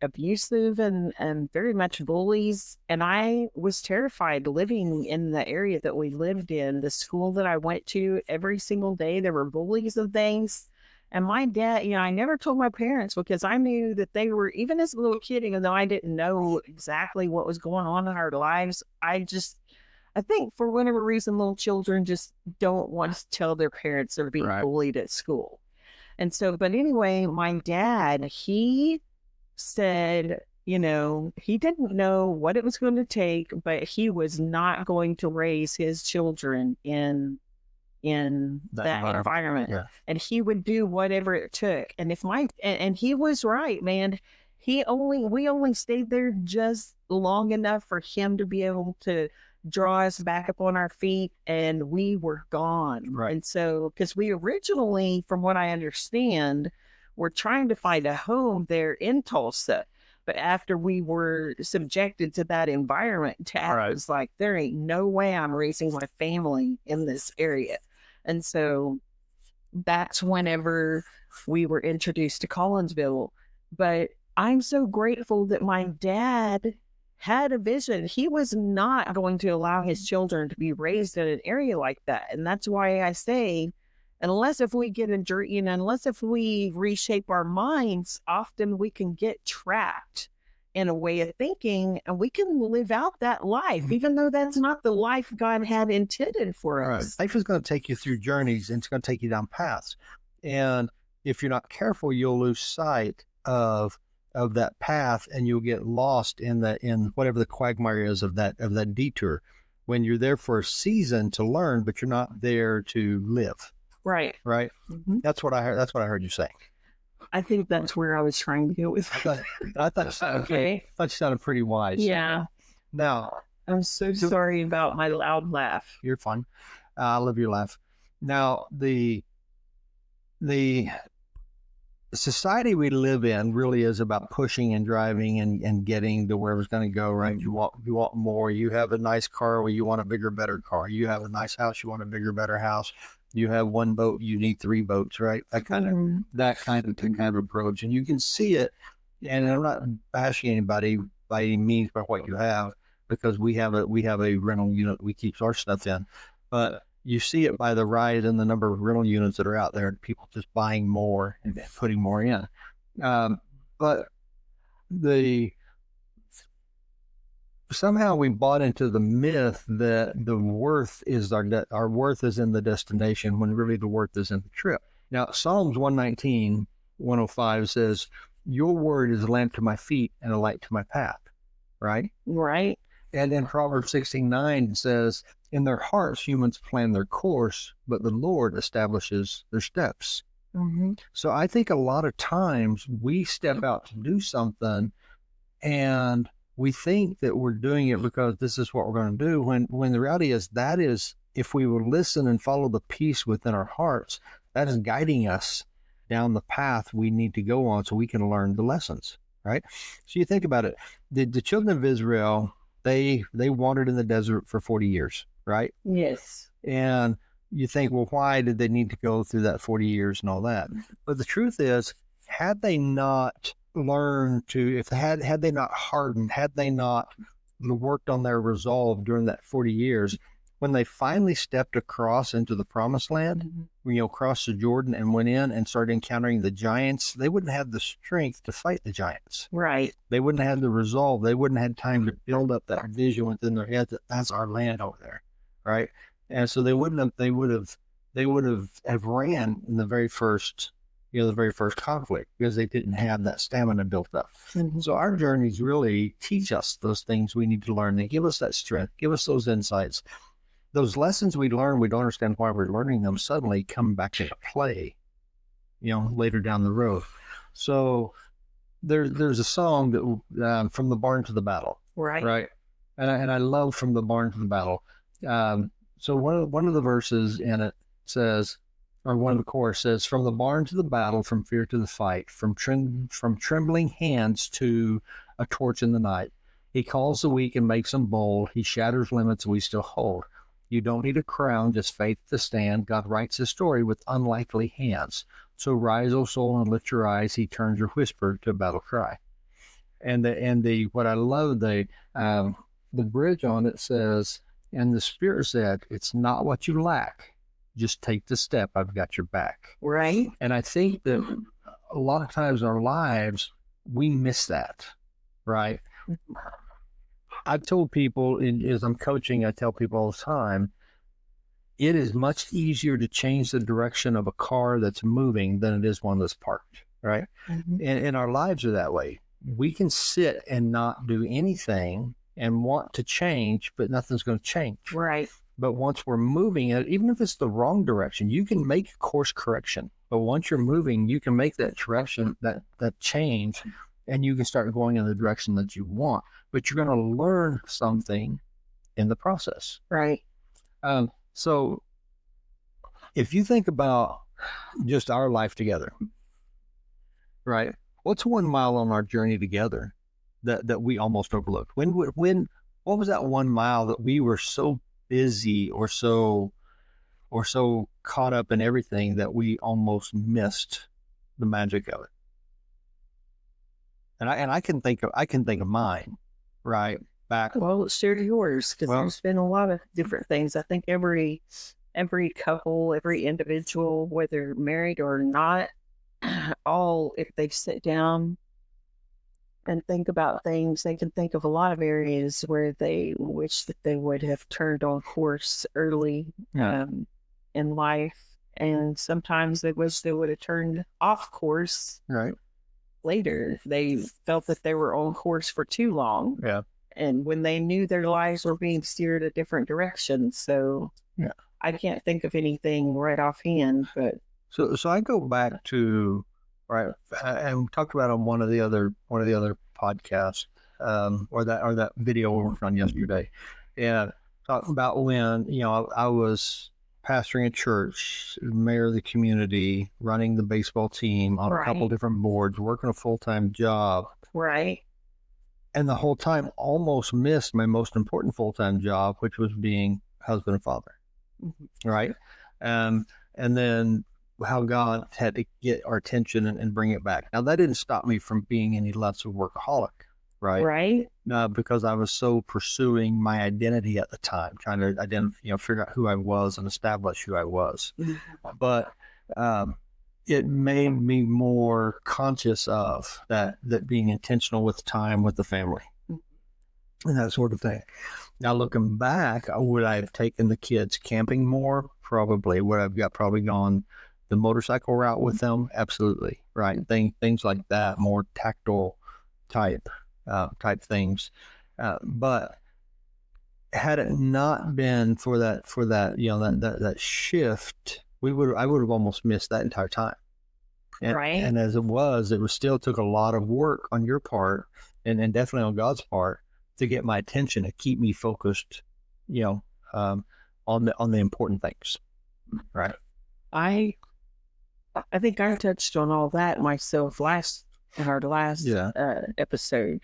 abusive and very much bullies. And I was terrified living in the area that we lived in. The school that I went to, every single day, there were bullies and things. And my dad, I never told my parents because I knew that they were, even as a little kid, even though I didn't know exactly what was going on in our lives, I think for whatever reason, little children just don't want to tell their parents they're being bullied at school. And so, but anyway, my dad, he said, he didn't know what it was going to take, but he was not going to raise his children in that environment. Yeah. And he would do whatever it took. And and he was right, man. We only stayed there just long enough for him to be able to draw us back up on our feet, and we were gone. Right. And so, because we originally, from what I understand, were trying to find a home there in Tulsa, But after we were subjected to that environment, Dad was like, there ain't no way I'm raising my family in this area. And so that's whenever we were introduced to Collinsville. But I'm so grateful that my dad had a vision. He was not going to allow his children to be raised in an area like that. And that's why I say, unless if we reshape our minds, often we can get trapped in a way of thinking, and we can live out that life, even though that's not the life God had intended for us. Life is going to take you through journeys, and it's going to take you down paths. And if you're not careful, you'll lose sight of that path, and you'll get lost in whatever the quagmire is of that detour. When you're there for a season to learn, but you're not there to live. Right. Mm-hmm. That's what I heard. That's what I heard you say. I think that's where I was trying to go with. I thought okay. I thought you sounded pretty wise. Yeah. Now, I'm so sorry about my loud laugh. You're fine. I love your laugh. Now, the society we live in really is about pushing and driving and getting to where it's going to go, right? You want more. You have a nice car, well, you want a bigger, better car. You have a nice house, you want a bigger, better house. You have one boat, you need 3 boats, right? That kind of approach. And you can see it. And I'm not bashing anybody by any means by what you have, because we have a rental unit we keep our stuff in. But you see it by the rise in the number of rental units that are out there, and people just buying more and putting more in. But somehow we bought into the myth that the worth is our worth is in the destination, when really the worth is in the trip. Now, Psalms 119:105 says, "Your word is a lamp to my feet and a light to my path." Right? Right. And then Proverbs 16:9 says, "In their hearts humans plan their course, but the Lord establishes their steps." Mm-hmm. So I think a lot of times we step out to do something, and we think that we're doing it because this is what we're going to do, when the reality is, that is, if we will listen and follow the peace within our hearts, that is guiding us down the path we need to go on so we can learn the lessons, right? So you think about it. The children of Israel, they wandered in the desert for 40 years, right? Yes. And you think, well, why did they need to go through that 40 years and all that? But the truth is, had they not learned to, if they had they not hardened, had they not worked on their resolve during that 40 years, when they finally stepped across into the promised land, crossed the Jordan and went in and started encountering the giants, they wouldn't have the strength to fight the giants. Right. They wouldn't have the resolve. They wouldn't have time to build up that vision within their head that that's our land over there, right? And so they would have ran in the very first conflict, because they didn't have that stamina built up. Mm-hmm. So our journeys really teach us those things we need to learn. They give us that strength, give us those insights. Those lessons we learn, we don't understand why we're learning them, suddenly come back into play, later down the road. So there's a song that from the barn to the battle. Right. And I love from the barn to the battle. So one of the verses in it says, or one of the chorus says, "From the barn to the battle, from fear to the fight, from trembling hands to a torch in the night. He calls the weak and makes them bold. He shatters limits we still hold. You don't need a crown, just faith to stand. God writes his story with unlikely hands. So rise, O soul, and lift your eyes. He turns your whisper to a battle cry." And what I love, the bridge on it says, "And the Spirit said, it's not what you lack. Just take the step. I've got your back." Right. And I think that a lot of times in our lives, we miss that, right? I've told people, as I'm coaching, I tell people all the time, it is much easier to change the direction of a car that's moving than it is one that's parked, right? Mm-hmm. And our lives are that way. We can sit and not do anything and want to change, but nothing's going to change. Right. But once we're moving, even if it's the wrong direction, you can make course correction. But once you're moving, you can make that direction, that change, and you can start going in the direction that you want. But you're going to learn something in the process. Right. So if you think about just our life together, right? What's 1 mile on our journey together? that we almost overlooked? What was that 1 mile that we were so busy or so caught up in everything that we almost missed the magic of it? And I can think of mine, right back. Well, share yours, because there's been a lot of different things. I think every couple, every individual, whether married or not, all, if they sit down and think about things, they can think of a lot of areas where they wish that they would have turned on course early in life, and sometimes they wish they would have turned off course later. They felt that they were on course for too long, and when they knew their lives were being steered a different direction. So I can't think of anything right offhand, but so I go back to and we talked about on one of the other podcasts, or that video we worked on yesterday, and talking about when I was pastoring a church, mayor of the community, running the baseball team on a couple different boards, working a full-time job, and the whole time almost missed my most important full-time job, which was being husband and father, and then how God had to get our attention and bring it back. Now, that didn't stop me from being any less of a workaholic, because I was so pursuing my identity at the time, trying to figure out who I was and establish who I was. But it made me more conscious of that being intentional with time with the family and that sort of thing. Now, looking back, would I have taken the kids camping more? Probably. Would I have probably gone the motorcycle route with them? Absolutely. Things like that, more tactile type things. But had it not been for that that shift, I would have almost missed that entire time. And as it still took a lot of work on your part and definitely on God's part to get my attention, to keep me focused, on the important things. I think I touched on all that myself in our last episode.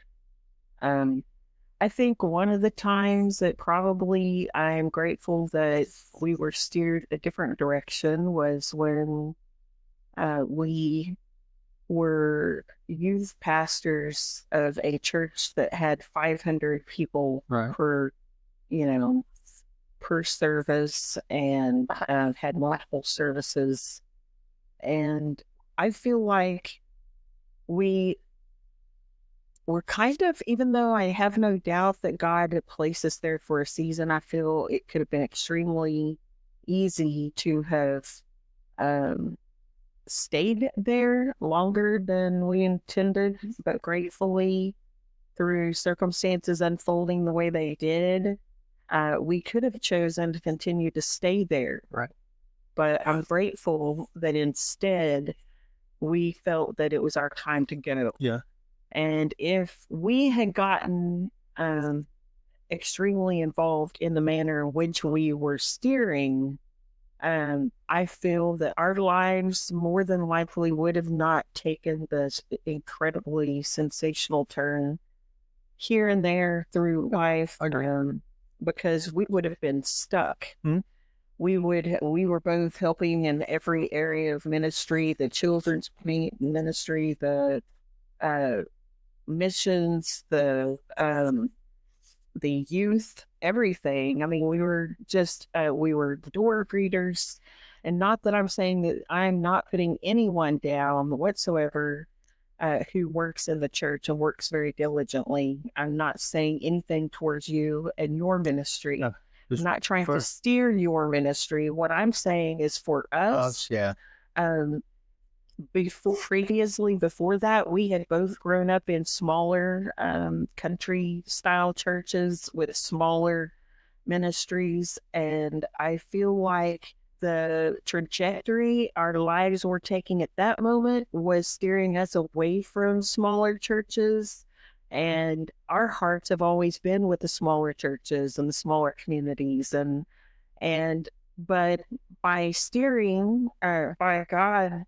I think one of the times that probably I'm grateful that we were steered a different direction was when we were youth pastors of a church that had 500 people per service, and had multiple services. And I feel like we were kind of, even though I have no doubt that God had placed us there for a season, I feel it could have been extremely easy to have stayed there longer than we intended, but gratefully, through circumstances unfolding the way they did, we could have chosen to continue to stay there. But I'm grateful that instead we felt that it was our time to go. And if we had gotten extremely involved in the manner in which we were steering, I feel that our lives more than likely would have not taken this incredibly sensational turn here and there through life, because we would have been stuck. We were both helping in every area of ministry, the children's ministry, the missions, the youth, everything. I mean, we were door greeters, and not that I'm saying that I'm not putting anyone down whatsoever who works in the church and works very diligently. I'm not saying anything towards you and your ministry. No, I'm not trying to steer your ministry. What I'm saying is for us. Before that, we had both grown up in smaller country style churches with smaller ministries, and I feel like the trajectory our lives were taking at that moment was steering us away from smaller churches, and our hearts have always been with the smaller churches and the smaller communities, but by steering by God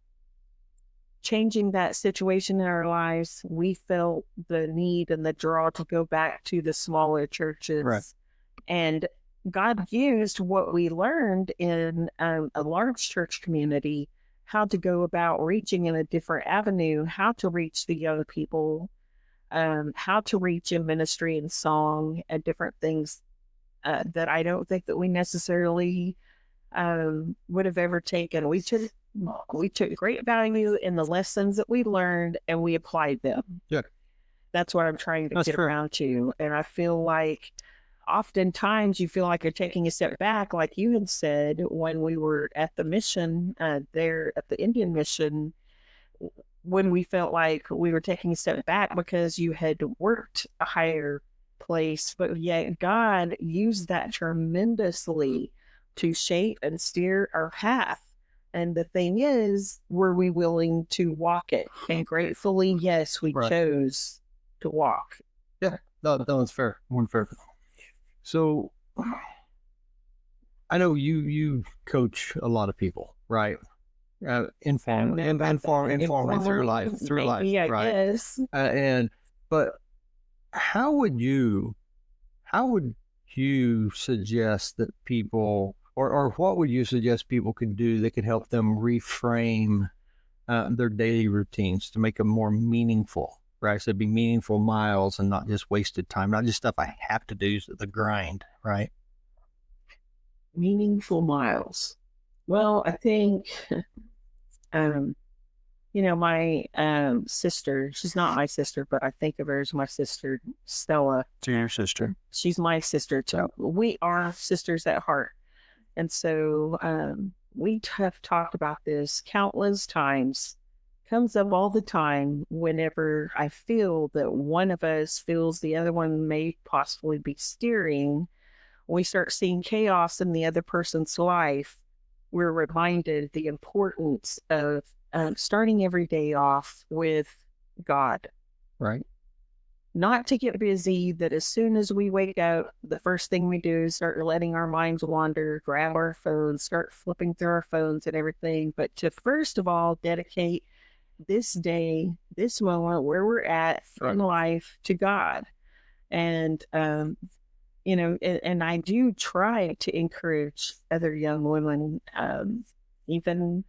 changing that situation in our lives, we felt the need and the draw to go back to the smaller churches. Right. And God used what we learned in a large church community, how to go about reaching in a different avenue, how to reach the young people, how to reach in ministry and song and different things that I don't think that we necessarily would have ever taken. We took great value in the lessons that we learned and we applied them. Yeah. That's what I'm trying to get around to. And I feel like oftentimes you feel like you're taking a step back, like you had said when we were at the mission there at the Indian mission, when we felt like we were taking a step back because you had worked a higher place, but yet God used that tremendously to shape and steer our path. And the thing is, were we willing to walk it? And gratefully, yes, we chose to walk. Yeah, no, that's fair. One fair. So, I know you coach a lot of people, right? Informally through life, yeah, right? Yes. But how would you suggest that people, or what would you suggest people can do that could help them reframe their daily routines to make them more meaningful, right? So it'd be meaningful miles and not just wasted time, not just stuff I have to do, the grind, right? Meaningful miles. Well, I think, my sister, she's not my sister, but I think of her as my sister, Stella. To your sister. She's my sister too. We are sisters at heart. And so we have talked about this countless times. Comes up all the time whenever I feel that one of us feels the other one may possibly be steering. We start seeing chaos in the other person's life. We're reminded the importance of starting every day off with God. Right. Not to get busy, that as soon as we wake up, the first thing we do is start letting our minds wander, grab our phones, start flipping through our phones and everything. But to first of all, dedicate this day, this moment where we're at in life to God. And, and I do try to encourage other young women, even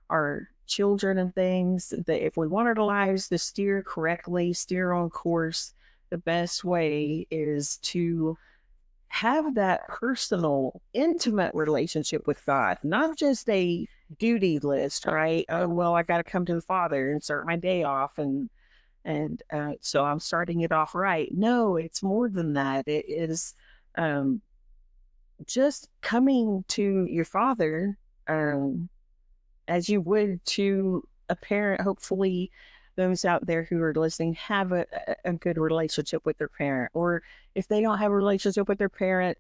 our children and things, that if we want our lives to steer correctly, steer on course, the best way is to have that personal, intimate relationship with God, not just a duty list, right? Oh, well, I got to come to the Father and start my day off, and so I'm starting it off right. No, it's more than that. It is just coming to your Father as you would to a parent. Hopefully those out there who are listening have a good relationship with their parent, or if they don't have a relationship with their parent,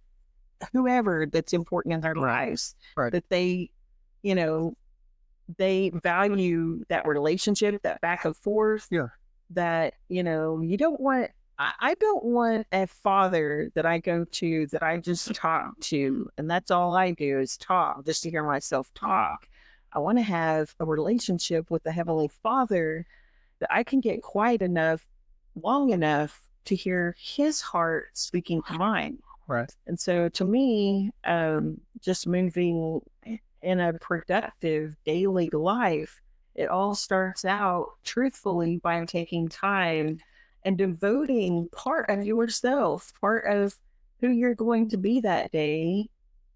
whoever that's important in their lives, that they value that relationship, that back and forth. Yeah. That, you don't want, I don't want a father that I go to that I just talk to, and that's all I do is talk, just to hear myself talk. I want to have a relationship with the Heavenly Father that I can get quiet enough, long enough to hear His heart speaking to mine. Right. And so to me, just moving in a productive daily life, it all starts out truthfully by taking time and devoting part of yourself, part of who you're going to be that day,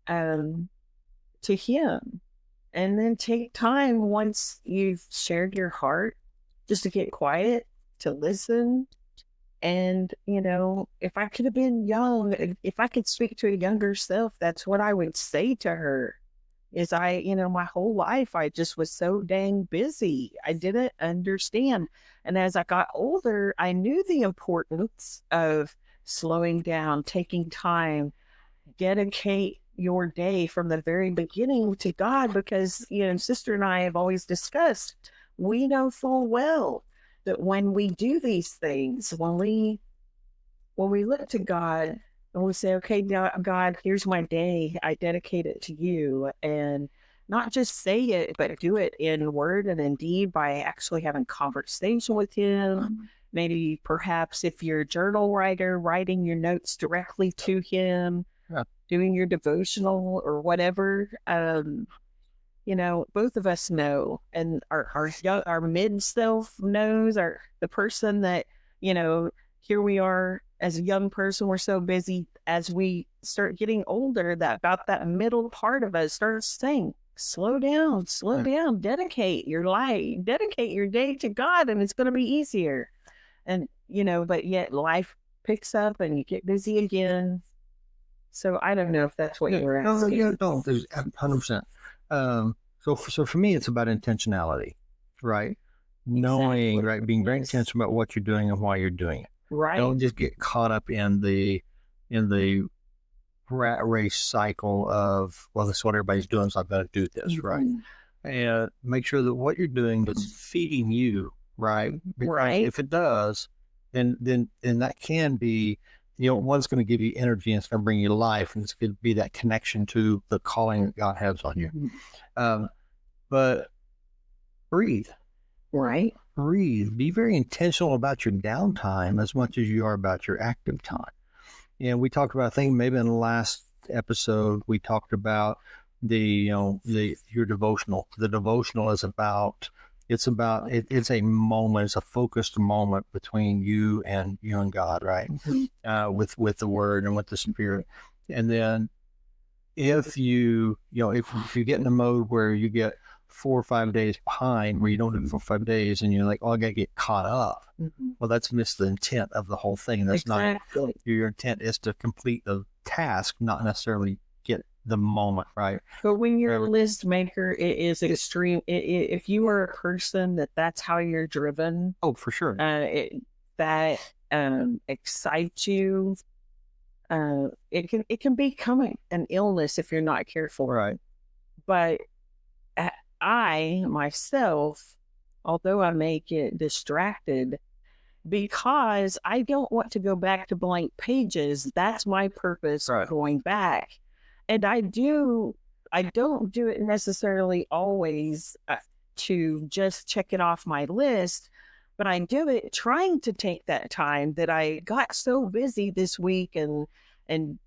to Him. And then take time once you've shared your heart just to get quiet, to listen. And, if I could have been young, if I could speak to a younger self, that's what I would say to her. Is my whole life, I just was so dang busy. I didn't understand. And as I got older, I knew the importance of slowing down, taking time, dedicate your day from the very beginning to God, because, sister and I have always discussed, we know full well that when we do these things, when we look to God and we say, okay, God, here's my day, I dedicate it to you, and not just say it, but do it in word and in deed by actually having conversation with him. Maybe perhaps if you're a journal writer, writing your notes directly to him, doing your devotional or whatever. Both of us know, and our mid self knows, the person that, here we are as a young person, we're so busy. As we start getting older, that middle part of us starts saying, slow down, dedicate your life, dedicate your day to God, and it's going to be easier. And, but yet life picks up and you get busy again. So I don't know if that's what you're asking. No, there's 100%. So for me, it's about intentionality, right? Knowing, right? Being very intentional about what you're doing and why you're doing it. Right. Don't just get caught up in the rat race cycle of, well, this is what everybody's doing, so I've got to do this, right? And make sure that what you're doing is feeding you, right? Because if it does, then that can be, one's going to give you energy and it's going to bring you life, and it's going to be that connection to the calling that God has on you. But breathe. Right. Breathe. Be very intentional about your downtime as much as you are about your active time. And we talked about, I think maybe in the last episode, we talked about your devotional. The devotional is it's a moment, it's a focused moment between you and God, right? With the Word and with the Spirit. And then if you get in a mode where you get 4 or 5 days behind, where you don't do it for 5 days, and you're like, oh, I got to get caught up. Well, that's missed the intent of the whole thing. That's exactly. Not your intent is to complete the task, not necessarily get the moment, right? But when you're a list maker, it is extreme. If you are a person that's how you're driven. Oh, for sure. That excites you. It can become an illness if you're not careful. Right. But I myself, although I may get distracted, because I don't want to go back to blank pages. That's my purpose for going back. And I don't do it necessarily always to just check it off my list, but I do it trying to take that time that I got so busy this week and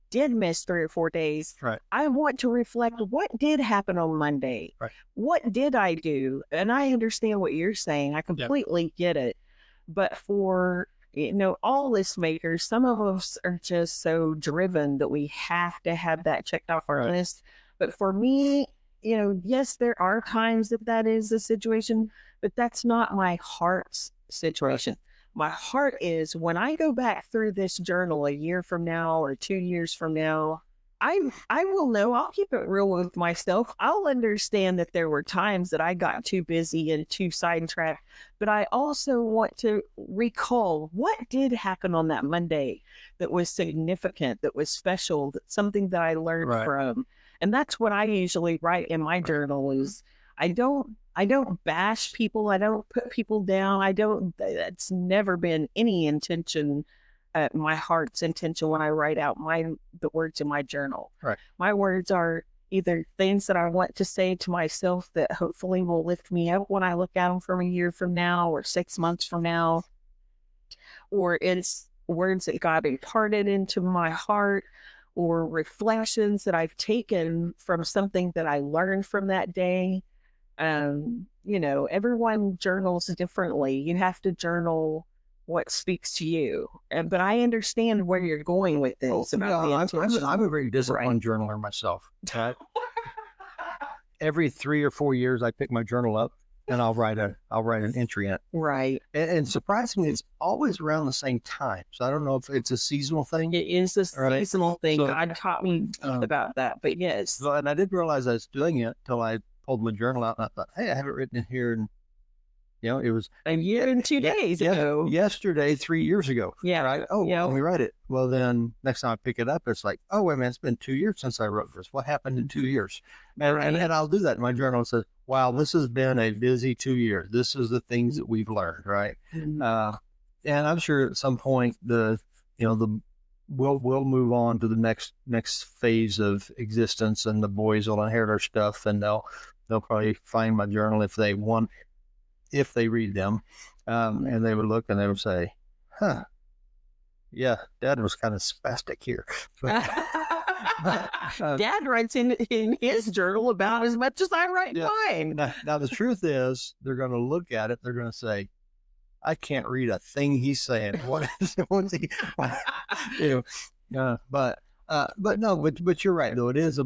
did miss 3 or 4 days. Right. I want to reflect what did happen on Monday. Right. What did I do? And I understand what you're saying. I completely get it. But for, all list makers, some of us are just so driven that we have to have that checked off our list. But for me, yes, there are times that is the situation, but that's not my heart's situation. My heart is, when I go back through this journal a year from now or 2 years from now, I will know. I'll keep it real with myself. I'll understand that there were times that I got too busy and too sidetracked, but I also want to recall what did happen on that Monday that was significant, that was special, that something that I learned from. And that's what I usually write in my journal is I don't bash people. I don't put people down. That's never been any intention, my heart's intention when I write out the words in my journal. Right. My words are either things that I want to say to myself that hopefully will lift me up when I look at them from a year from now or 6 months from now, or it's words that God imparted into my heart, or reflections that I've taken from something that I learned from that day. Everyone journals differently. You have to journal what speaks to you. But I understand where you're going with this. I'm a very disciplined journaler myself. Every 3 or 4 years, I pick my journal up and I'll write an entry in it. Right. And surprisingly, it's always around the same time. So I don't know if it's a seasonal thing. It is a seasonal thing. So, God taught me about that. But yes. So, and I didn't realize I was doing it until I pulled my journal out and I thought, hey, I haven't written it here. And, it was a year and 2 days ago. Yesterday, 3 years ago. Yeah. Right? Oh, let me write it. Well, then next time I pick it up, it's like, oh, wait a minute, it's been 2 years since I wrote this. What happened in 2 years? And I'll do that in my journal and say, wow, this has been a busy 2 years. This is the things that we've learned, right? Mm-hmm. And I'm sure at some point the we'll move on to the next phase of existence, and the boys will inherit our stuff, and they'll probably find my journal if they read them, and they would look and they would say, "Huh, yeah, Dad was kind of spastic here." Dad writes in his journal about as much as I write in mine. Now the truth is, they're going to look at it. They're going to say, "I can't read a thing he's saying. What's he?" But you're right though. It is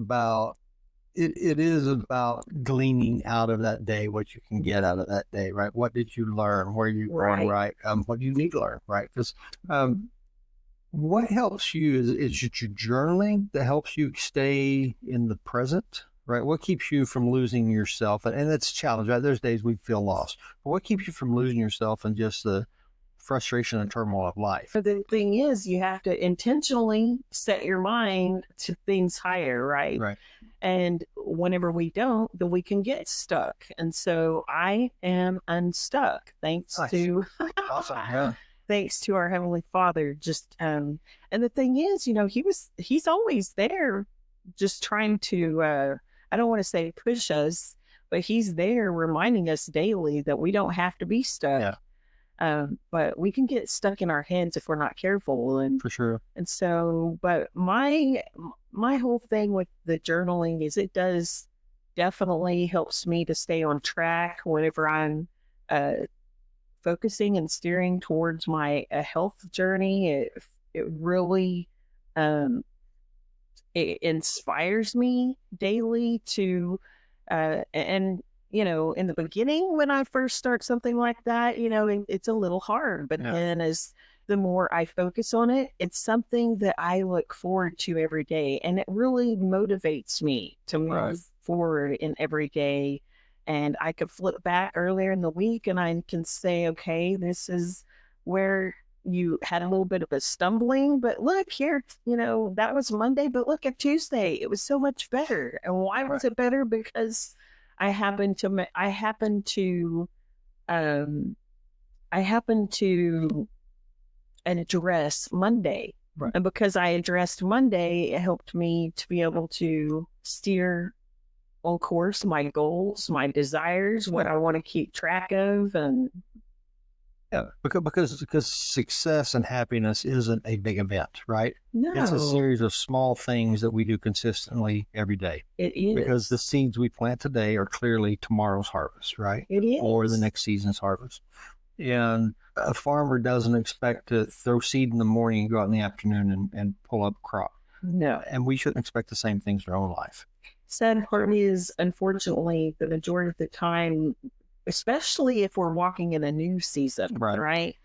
about gleaning out of that day what you can get out of that day, right? What did you learn? Where are you going, right? What do you need to learn, right? Because what helps you is it your journaling that helps you stay in the present, right? What keeps you from losing yourself? And it's a challenge, right? There's days we feel lost. But what keeps you from losing yourself and just the frustration and turmoil of life? The thing is, you have to intentionally set your mind to things higher, right? Right. And whenever we don't, then we can get stuck. And so I am unstuck thanks to awesome. Yeah. Thanks to our Heavenly Father. Just and the thing is, he's always there, just trying to I don't want to say push us, but he's there reminding us daily that we don't have to be stuck. Yeah. But we can get stuck in our heads if we're not careful. And for sure. And so, but my whole thing with the journaling is it does definitely helps me to stay on track whenever I'm focusing and steering towards my health journey. It really it inspires me daily to and in the beginning when I first start something like that, it's a little hard, but then as the more I focus on it, it's something that I look forward to every day, and it really motivates me to move forward in every day. And I could flip back earlier in the week and I can say, okay, this is where you had a little bit of a stumbling, but look here, that was Monday, but look at Tuesday, it was so much better. And why was it better? Because I happen to address Monday. Right. And because I addressed Monday, it helped me to be able to steer on course my goals, my desires, what I want to keep track of. And because success and happiness isn't a big event, right? No. It's a series of small things that we do consistently every day. It is. Because the seeds we plant today are clearly tomorrow's harvest, right? It is. Or the next season's harvest. And a farmer doesn't expect to throw seed in the morning and go out in the afternoon and pull up crop. No. And we shouldn't expect the same things in our own life. Sad part is, unfortunately, the majority of the time, especially if we're walking in a new season, right?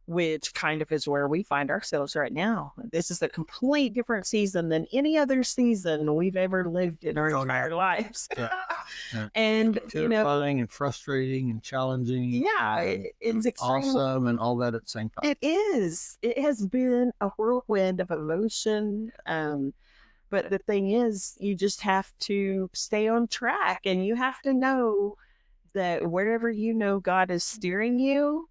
Which kind of is where we find ourselves right now. This is a complete different season than any other season we've ever lived in our entire lives. Yeah. And, terrifying and frustrating and challenging. Yeah, it's awesome and all that at the same time. It is. It has been a whirlwind of emotion. But the thing is, you just have to stay on track, and you have to know that wherever God is steering you,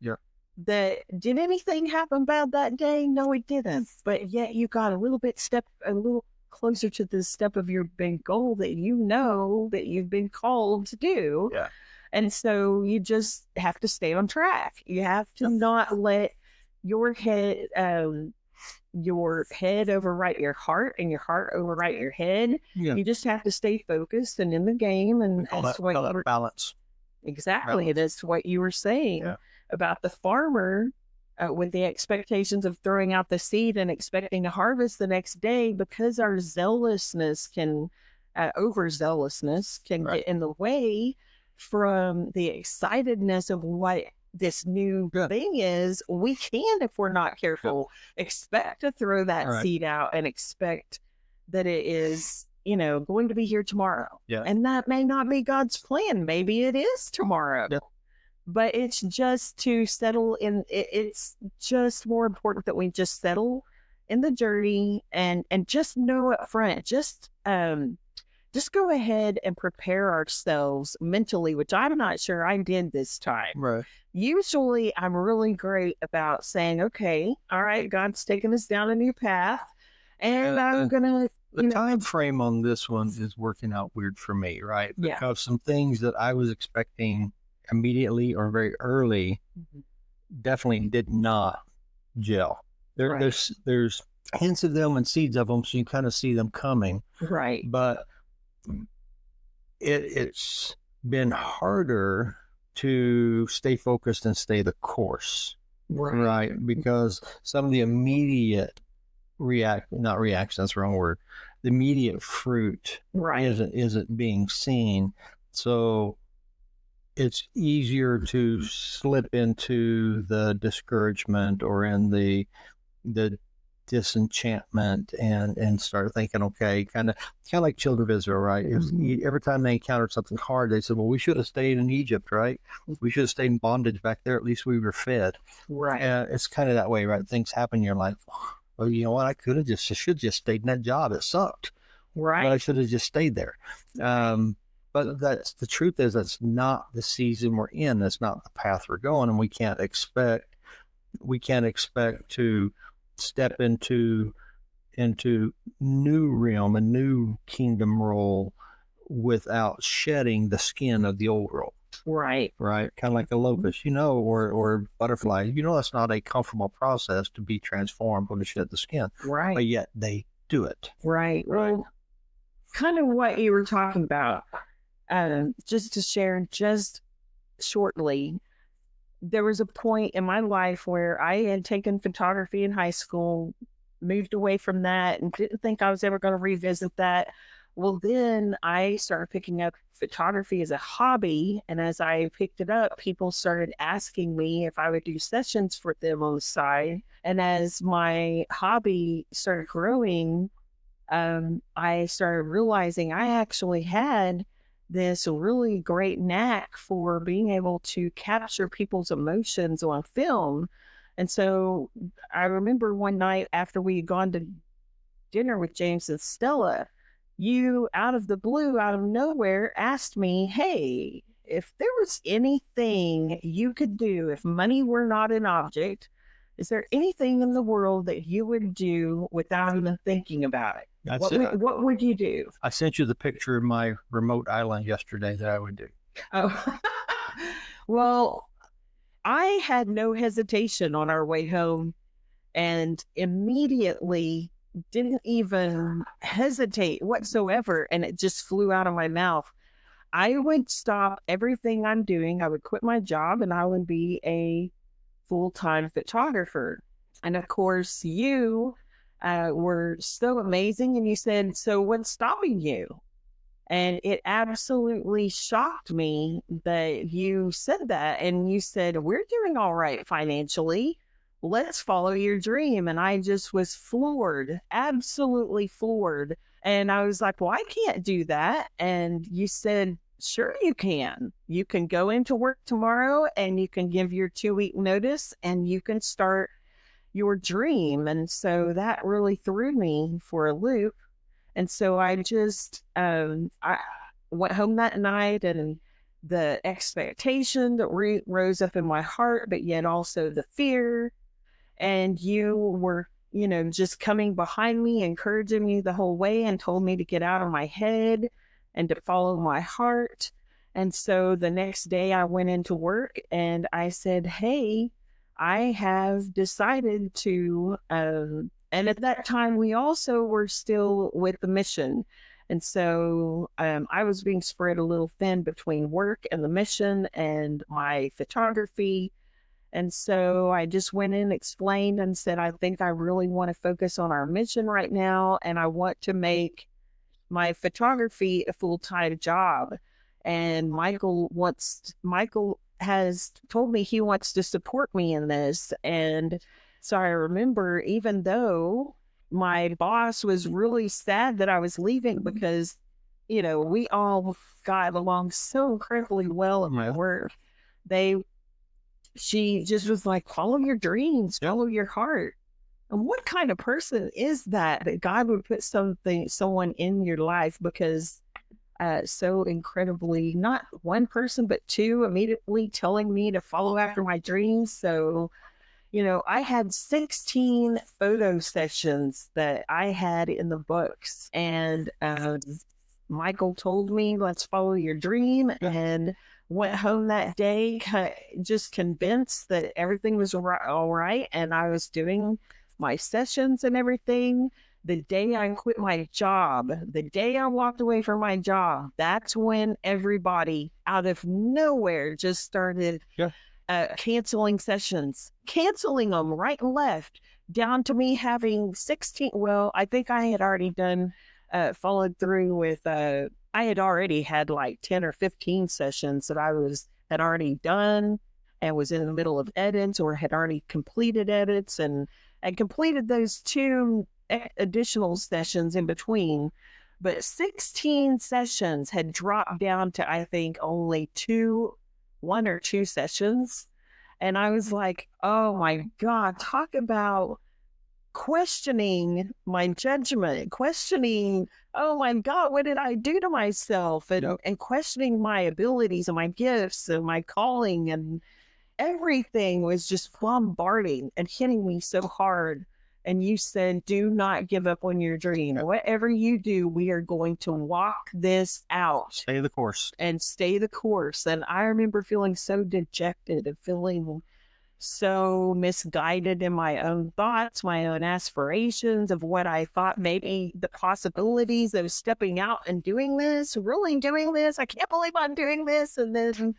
that did anything happen bad that day? No, it didn't. But yet you got a little closer to the step of your big goal that that you've been called to do. Yeah. And so you just have to stay on track. You have to not let your head overwrite your heart and your heart overwrite your head. Yeah. You just have to stay focused and in the game. And that's that balance. Exactly. Balance. That's what you were saying about the farmer with the expectations of throwing out the seed and expecting to harvest the next day, because our zealousness overzealousness can get in the way from the excitedness of what this new thing is. We can, if we're not careful, expect to throw that seed out and expect that it is, going to be here tomorrow. Yeah. And that may not be God's plan. Maybe it is tomorrow. Yeah. But it's just to settle in. It's just more important that we just settle in the journey and just know up front. Just just go ahead and prepare ourselves mentally, which I'm not sure I did this time. Right. Usually I'm really great about saying, okay, all right, God's taking us down a new path, and I'm going to, The time frame on this one is working out weird for me, right? Yeah. Because some things that I was expecting immediately or very early definitely did not gel. There's hints of them and seeds of them, so you kind of see them coming. Right. But it's been harder to stay focused and stay the course, right? Because some of the immediate not reaction, that's the wrong word. The immediate fruit isn't being seen. So it's easier to slip into the discouragement or in the disenchantment and start thinking, okay, kind of like children of Israel, right? Every time they encountered something hard, they said, well, we should have stayed in Egypt, right? We should have stayed in bondage back there. At least we were fed. Right. It's kind of that way, right? Things happen in your life. Well, you know what? I should have just stayed in that job. It sucked. Right. But I should have just stayed there. But that's the truth is that's not the season we're in. That's not the path we're going. And we can't expect to step into new realm, a new kingdom role without shedding the skin of the old world. Right. Right. Kind of like a locust, or butterfly. That's not a comfortable process to be transformed or to shed the skin. Right. But yet they do it. Right. Well, kind of what you were talking about, just to share just shortly, there was a point in my life where I had taken photography in high school, moved away from that, and didn't think I was ever going to revisit that. Well, then I started picking up photography as a hobby. And as I picked it up, people started asking me if I would do sessions for them on the side. And as my hobby started growing, I started realizing I actually had this really great knack for being able to capture people's emotions on film. And so I remember one night after we had gone to dinner with James and Stella, you, out of the blue, out of nowhere, asked me, hey, if there was anything you could do, if money were not an object, is there anything in the world that you would do without even thinking about it? What would you do? I sent you the picture of my remote island yesterday that I would do. Oh, well, I had no hesitation on our way home and immediately didn't even hesitate whatsoever, and it just flew out of my mouth. I would stop everything I'm doing. I would quit my job and I would be a full-time photographer. And of course, you were so amazing, and you said, so what's stopping you? And it absolutely shocked me that you said that. And you said, we're doing all right financially. Let's follow your dream. And I just was floored, absolutely floored. And I was like, well, I can't do that. And you said, sure you can. You can go into work tomorrow and you can give your 2-week notice and you can start your dream. And so that really threw me for a loop. And so I just, I went home that night, and the expectation that rose up in my heart, but yet also the fear. And you were, just coming behind me, encouraging me the whole way, and told me to get out of my head and to follow my heart. And so the next day I went into work and I said, hey, I have decided to, and at that time we also were still with the mission. And so I was being spread a little thin between work and the mission and my photography. And so I just went in, explained, and said, I think I really want to focus on our mission right now. And I want to make my photography a full-time job. And Michael has told me he wants to support me in this. And so I remember, even though my boss was really sad that I was leaving, because, we all got along so incredibly well in my work, she just was like, follow your dreams, follow your heart. And what kind of person is that God would put someone in your life? Because so incredibly, not one person, but two immediately telling me to follow after my dreams. So, I had 16 photo sessions that I had in the books. And Michael told me, let's follow your dream. And went home that day, just convinced that everything was all right. And I was doing my sessions and everything. The day I quit my job, the day I walked away from my job, that's when everybody out of nowhere just started canceling sessions, canceling them right and left, down to me having 16. Well, I think I had already followed through with, I had already had like 10 or 15 sessions that had already done and was in the middle of edits or had already completed edits and completed those 2 additional sessions in between. But 16 sessions had dropped down to, I think, only 1 or 2 sessions. And I was like, oh my God, talk about questioning my judgment, questioning, oh my God, what did I do to myself? And questioning my abilities and my gifts and my calling, and everything was just bombarding and hitting me so hard. And you said, do not give up on your dream. Whatever you do, we are going to walk this out. Stay the course. And stay the course. And I remember feeling so dejected and feeling so misguided in my own thoughts, my own aspirations of what I thought maybe the possibilities of stepping out and doing this, really doing this. I can't believe I'm doing this. And then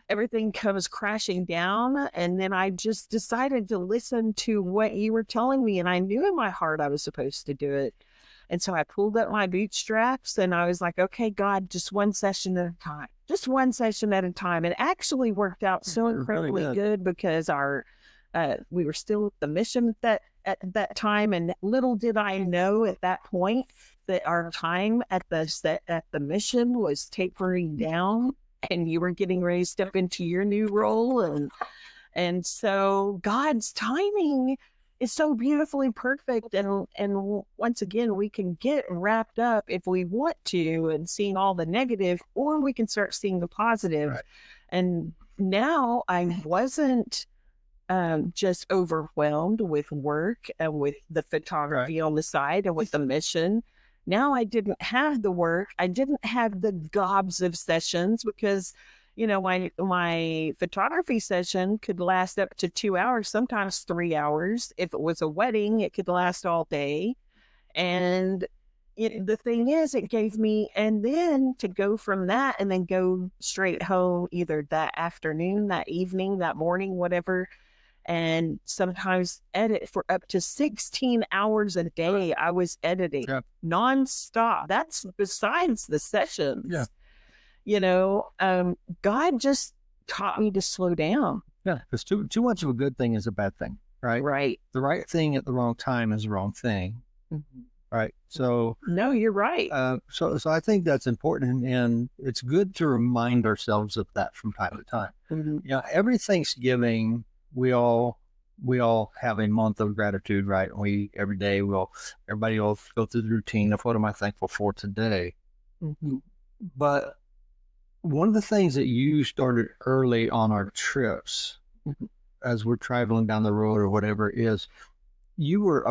everything comes crashing down. And then I just decided to listen to what you were telling me. And I knew in my heart I was supposed to do it. And so I pulled up my bootstraps and I was like, okay, God, just one session at a time, just one session at a time. It actually worked out so incredibly good because we were still at the mission at that time. And little did I know at that point that our time at the mission was tapering down. And you were getting ready to step into your new role. And so God's timing is so beautifully perfect. And once again, we can get wrapped up if we want to and seeing all the negative, or we can start seeing the positive. Right. And now I wasn't just overwhelmed with work and with the photography on the side and with the mission. Now I didn't have the work. I didn't have the gobs of sessions because, my photography session could last up to 2 hours, sometimes 3 hours. If it was a wedding, it could last all day. And the thing is, it gave me, and then to go from that and then go straight home either that afternoon, that evening, that morning, whatever, and sometimes edit for up to 16 hours a day. I was editing nonstop. That's besides the sessions. God just taught me to slow down. Yeah, because too much of a good thing is a bad thing, right? Right. The right thing at the wrong time is the wrong thing, right? So no, you're right. So I think that's important, and it's good to remind ourselves of that from time to time. Every Thanksgiving, we all have a month of gratitude, right? Every day everybody will go through the routine of what am I thankful for today. But one of the things that you started early on our trips, as we're traveling down the road or whatever, is you were,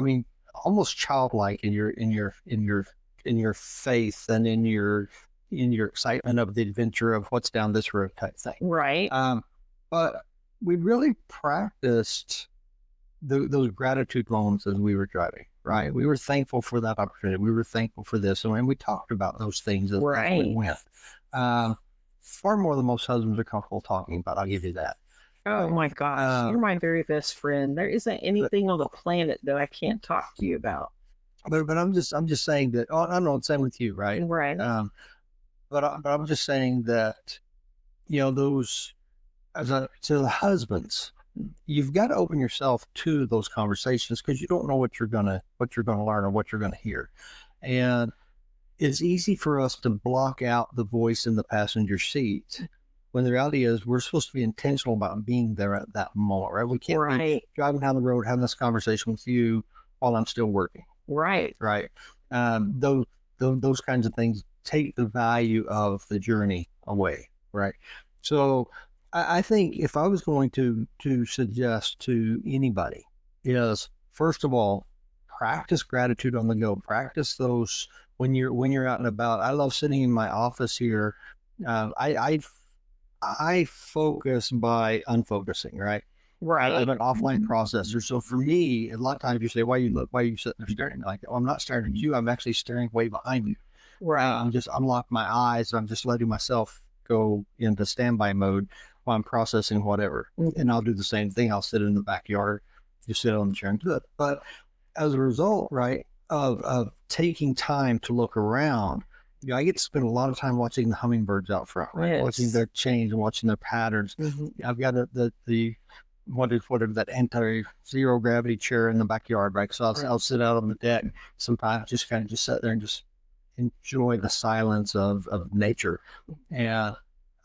almost childlike in your faith and in your excitement of the adventure of what's down this road type thing. Right. But we really practiced those gratitude moments as we were driving, right? We were thankful for that opportunity. We were thankful for this. And we talked about those things as we went. Far more than most husbands are comfortable talking about. I'll give you that. Oh my gosh. You're my very best friend. There isn't anything on the planet that I can't talk to you about. But I'm just saying that, I know it's same with you, right? Right. But I'm just saying that, those, to the husbands, you've got to open yourself to those conversations because you don't know what you're gonna learn or what you're gonna hear, and it's easy for us to block out the voice in the passenger seat when the reality is we're supposed to be intentional about being there at that moment, right? We can't be driving down the road having this conversation with you while I'm still working. Right. Those kinds of things take the value of the journey away, right? So I think if I was going to suggest to anybody is, first of all, practice gratitude on the go. Practice those when you're out and about. I love sitting in my office here. I focus by unfocusing, right? Right. I'm an offline processor. So for me, a lot of times you say, why are you sitting there staring? Like, oh, I'm not staring at you. I'm actually staring way behind you. Right. I'm just unlocking my eyes. I'm just letting myself go into standby mode while I'm processing whatever. And I'll do the same thing. I'll sit in the backyard, just sit on the chair and do it. But as a result, right, of taking time to look around, I get to spend a lot of time watching the hummingbirds out front, right? Yes. Watching their change and watching their patterns. I've got the what is that anti-zero gravity chair in the backyard, right? So I'll sit out on the deck sometimes, just kind of just sit there and just enjoy the silence of nature. And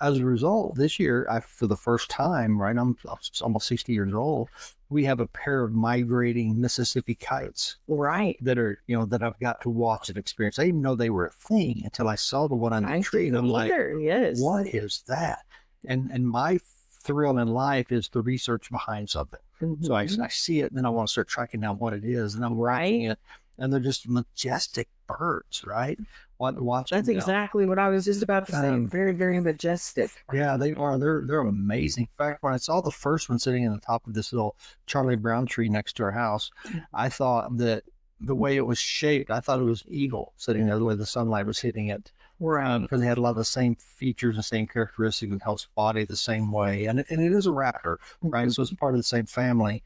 as a result, this year, for the first time, right, I'm almost 60 years old, we have a pair of migrating Mississippi kites. Right. That are, that I've got to watch and experience. I didn't know they were a thing until I saw the one on the tree. And I'm like, yes. What is that? And my thrill in life is the research behind something. So I see it, and then I want to start tracking down what it is, and I'm watching it, and they're just majestic birds, right? That's exactly what I was just about to say. Very, very majestic. Yeah, they are. They're amazing. In fact, when I saw the first one sitting in the top of this little Charlie Brown tree next to our house, I thought that the way it was shaped, I thought it was eagle sitting there, the way the sunlight was hitting it. Right. Because they had a lot of the same features and same characteristics and helps body the same way. And it is a raptor, right? So it's part of the same family.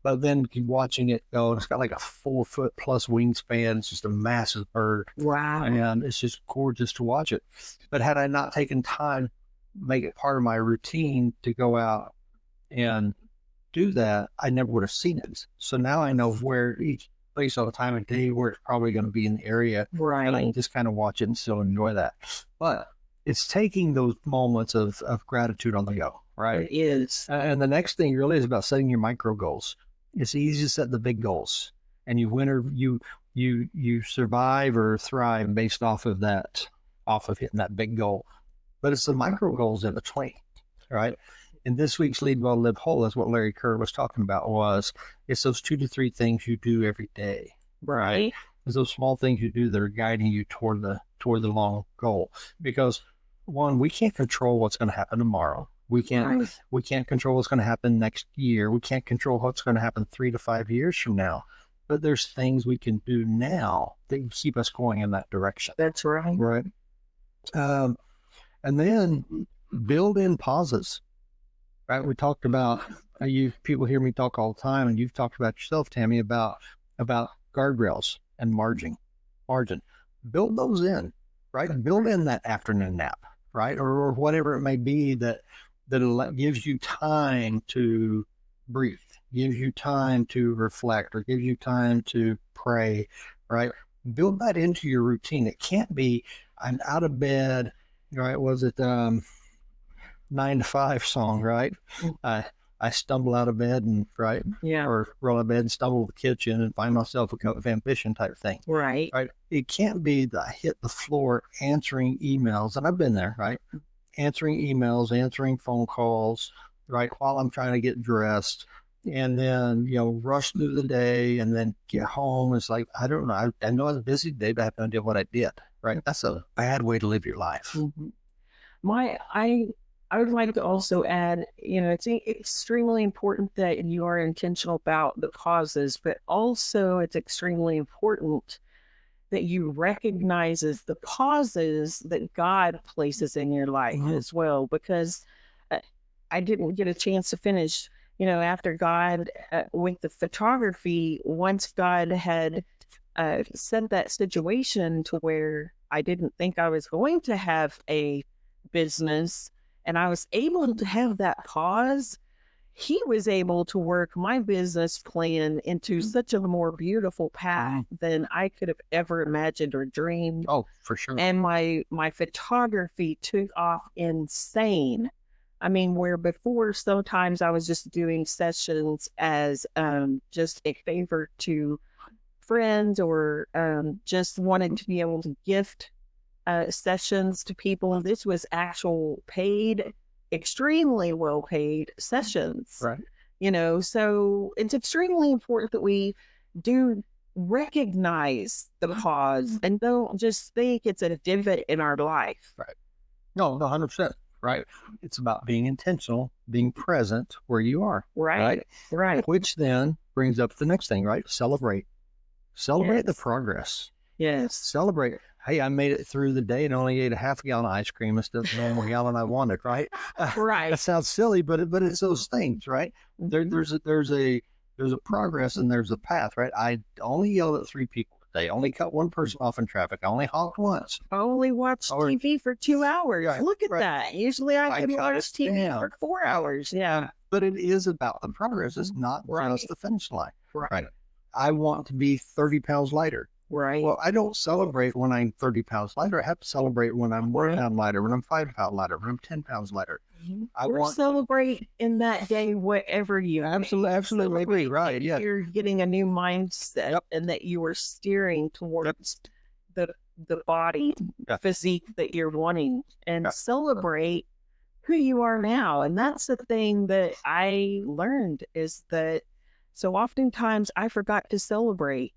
But then watching it go, it's got like a 4 foot plus wingspan. It's just a massive bird. Wow. And it's just gorgeous to watch it. But had I not taken time, make it part of my routine to go out and do that, I never would have seen it. So now I know where each place all the time of day where it's probably going to be in the area. Right. And I can just kind of watch it and still enjoy that. But it's taking those moments of gratitude on the go, right? It is. And the next thing really is about setting your micro goals. It's easy to set the big goals, and you survive or thrive based off of hitting that big goal. But it's the micro goals in between, right? In this week's Lead Well, Live Whole, that's what Larry Kerr was talking about, it's those 2 to 3 things you do every day, right? It's those small things you do that are guiding you toward the long goal. Because one, we can't control what's going to happen tomorrow. We can't control what's going to happen next year. We can't control what's going to happen 3 to 5 years from now. But there's things we can do now that keep us going in that direction. That's right. Right. And then build in pauses. Right. We talked about, people hear me talk all the time, and you've talked about yourself, Tammy, about guardrails and margin. Build those in, right? Build in that afternoon nap, right? Or whatever it may be that gives you time to breathe, gives you time to reflect, or gives you time to pray, right? Build that into your routine. It can't be, I'm out of bed, right? Was it 9 to 5 song, right? I stumble out of bed and or roll out of bed and stumble to the kitchen and find myself a cup of ambition type thing. Right. It can't be that I hit the floor answering emails, and I've been there, right? Answering emails, answering phone calls, right? While I'm trying to get dressed, and then, rush through the day and then get home. It's like, I don't know. I know it's a busy day, but I have no idea what I did, right? That's a bad way to live your life. I would like to also add, it's extremely important that you are intentional about the causes, but also it's extremely important that you recognize the pauses that God places in your life as well, because I didn't get a chance to finish, after God with the photography, once God had set that situation to where I didn't think I was going to have a business, and I was able to have that pause, He was able to work my business plan into such a more beautiful path than I could have ever imagined or dreamed. Oh, for sure. And my photography took off insane. I mean, where before sometimes I was just doing sessions as just a favor to friends, or just wanted to be able to gift sessions to people. This was actual paid, extremely well paid sessions. Right. So it's extremely important that we do recognize the pause and don't just think it's a divot in our life. Right. No, 100%. Right. It's about being intentional, being present where you are. Right. Which then brings up the next thing, right? Celebrate the Yes. progress. Yes. Celebrate. Hey, I made it through the day and only ate a half a gallon of ice cream instead of the normal gallon I wanted, right? Right. That sounds silly, but it's those things, right? There's a progress and there's a path, right? I only yelled at 3 people today. Only cut 1 person off in traffic. I only honked once. I only watched TV for 2 hours. Right, Look at right. that. Usually I can cut watch it TV down. for 4 hours. Yeah. But it is about the progress. It's not just the finish line. Right. I want to be 30 pounds lighter. Right. Well, I don't celebrate when I'm 30 pounds lighter. I have to celebrate when I'm 1 pound lighter, when I'm 5 pounds lighter, when I'm 10 pounds lighter. Celebrate in that day whatever you absolutely right. Yeah, you're getting a new mindset and that you are steering towards the body physique that you're wanting, and celebrate who you are now. And that's the thing that I learned, is that so oftentimes I forgot to celebrate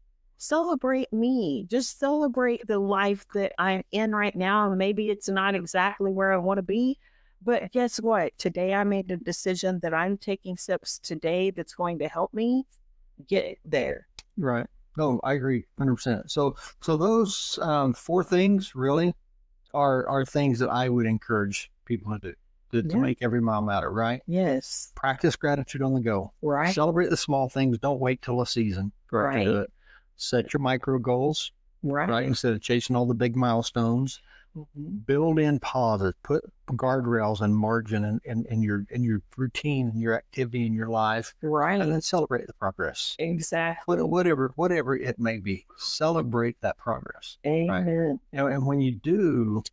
me. Just celebrate the life that I'm in right now. And maybe it's not exactly where I want to be, but guess what? Today I made a decision that I'm taking steps today that's going to help me get there. Right. No, I agree 100%. So those 4 things really are things that I would encourage people to do to make every mile matter, right? Yes. Practice gratitude on the go. Right. Celebrate the small things. Don't wait till a season for it to do it. Set your micro goals, right? Instead of chasing all the big milestones. Build in pauses, put guardrails and margin in your routine and your activity in your life, right? And then celebrate the progress. Exactly. Whatever it may be, celebrate that progress. Amen. Right? And when you do,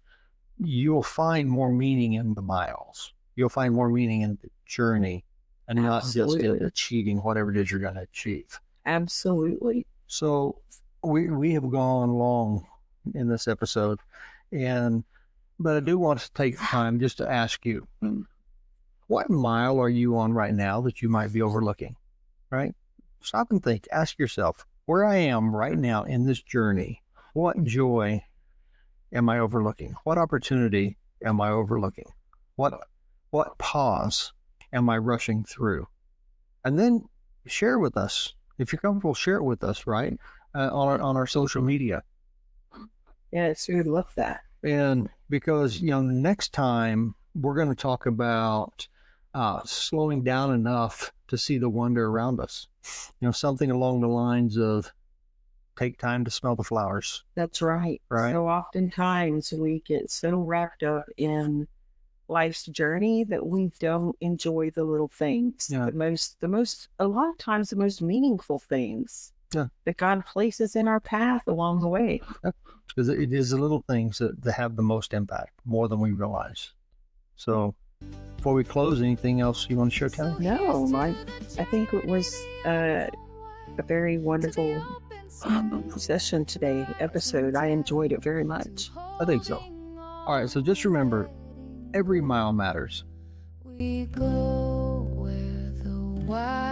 you'll find more meaning in the miles. You'll find more meaning in the journey, and not just in achieving whatever it is you're going to achieve. Absolutely. So we have gone long in this episode. But I do want to take time just to ask you, what mile are you on right now that you might be overlooking, right? Stop and think. Ask yourself, where I am right now in this journey, what joy am I overlooking? What opportunity am I overlooking? What pause am I rushing through? And then share with us. If you're comfortable, share it with us, right? On our social media. Yes, we would love that. And because, next time we're going to talk about slowing down enough to see the wonder around us. Something along the lines of take time to smell the flowers. That's right. Right. So oftentimes we get so wrapped up in life's journey that we don't enjoy the little things. Yeah. A lot of times the most meaningful things that God places in our path along the way. Because it is the little things that have the most impact, more than we realize. So before we close, anything else you want to share, Tammy? No, I think it was a very wonderful session today, episode. I enjoyed it very much. I think so. All right, so just remember, every mile matters. We go where the wild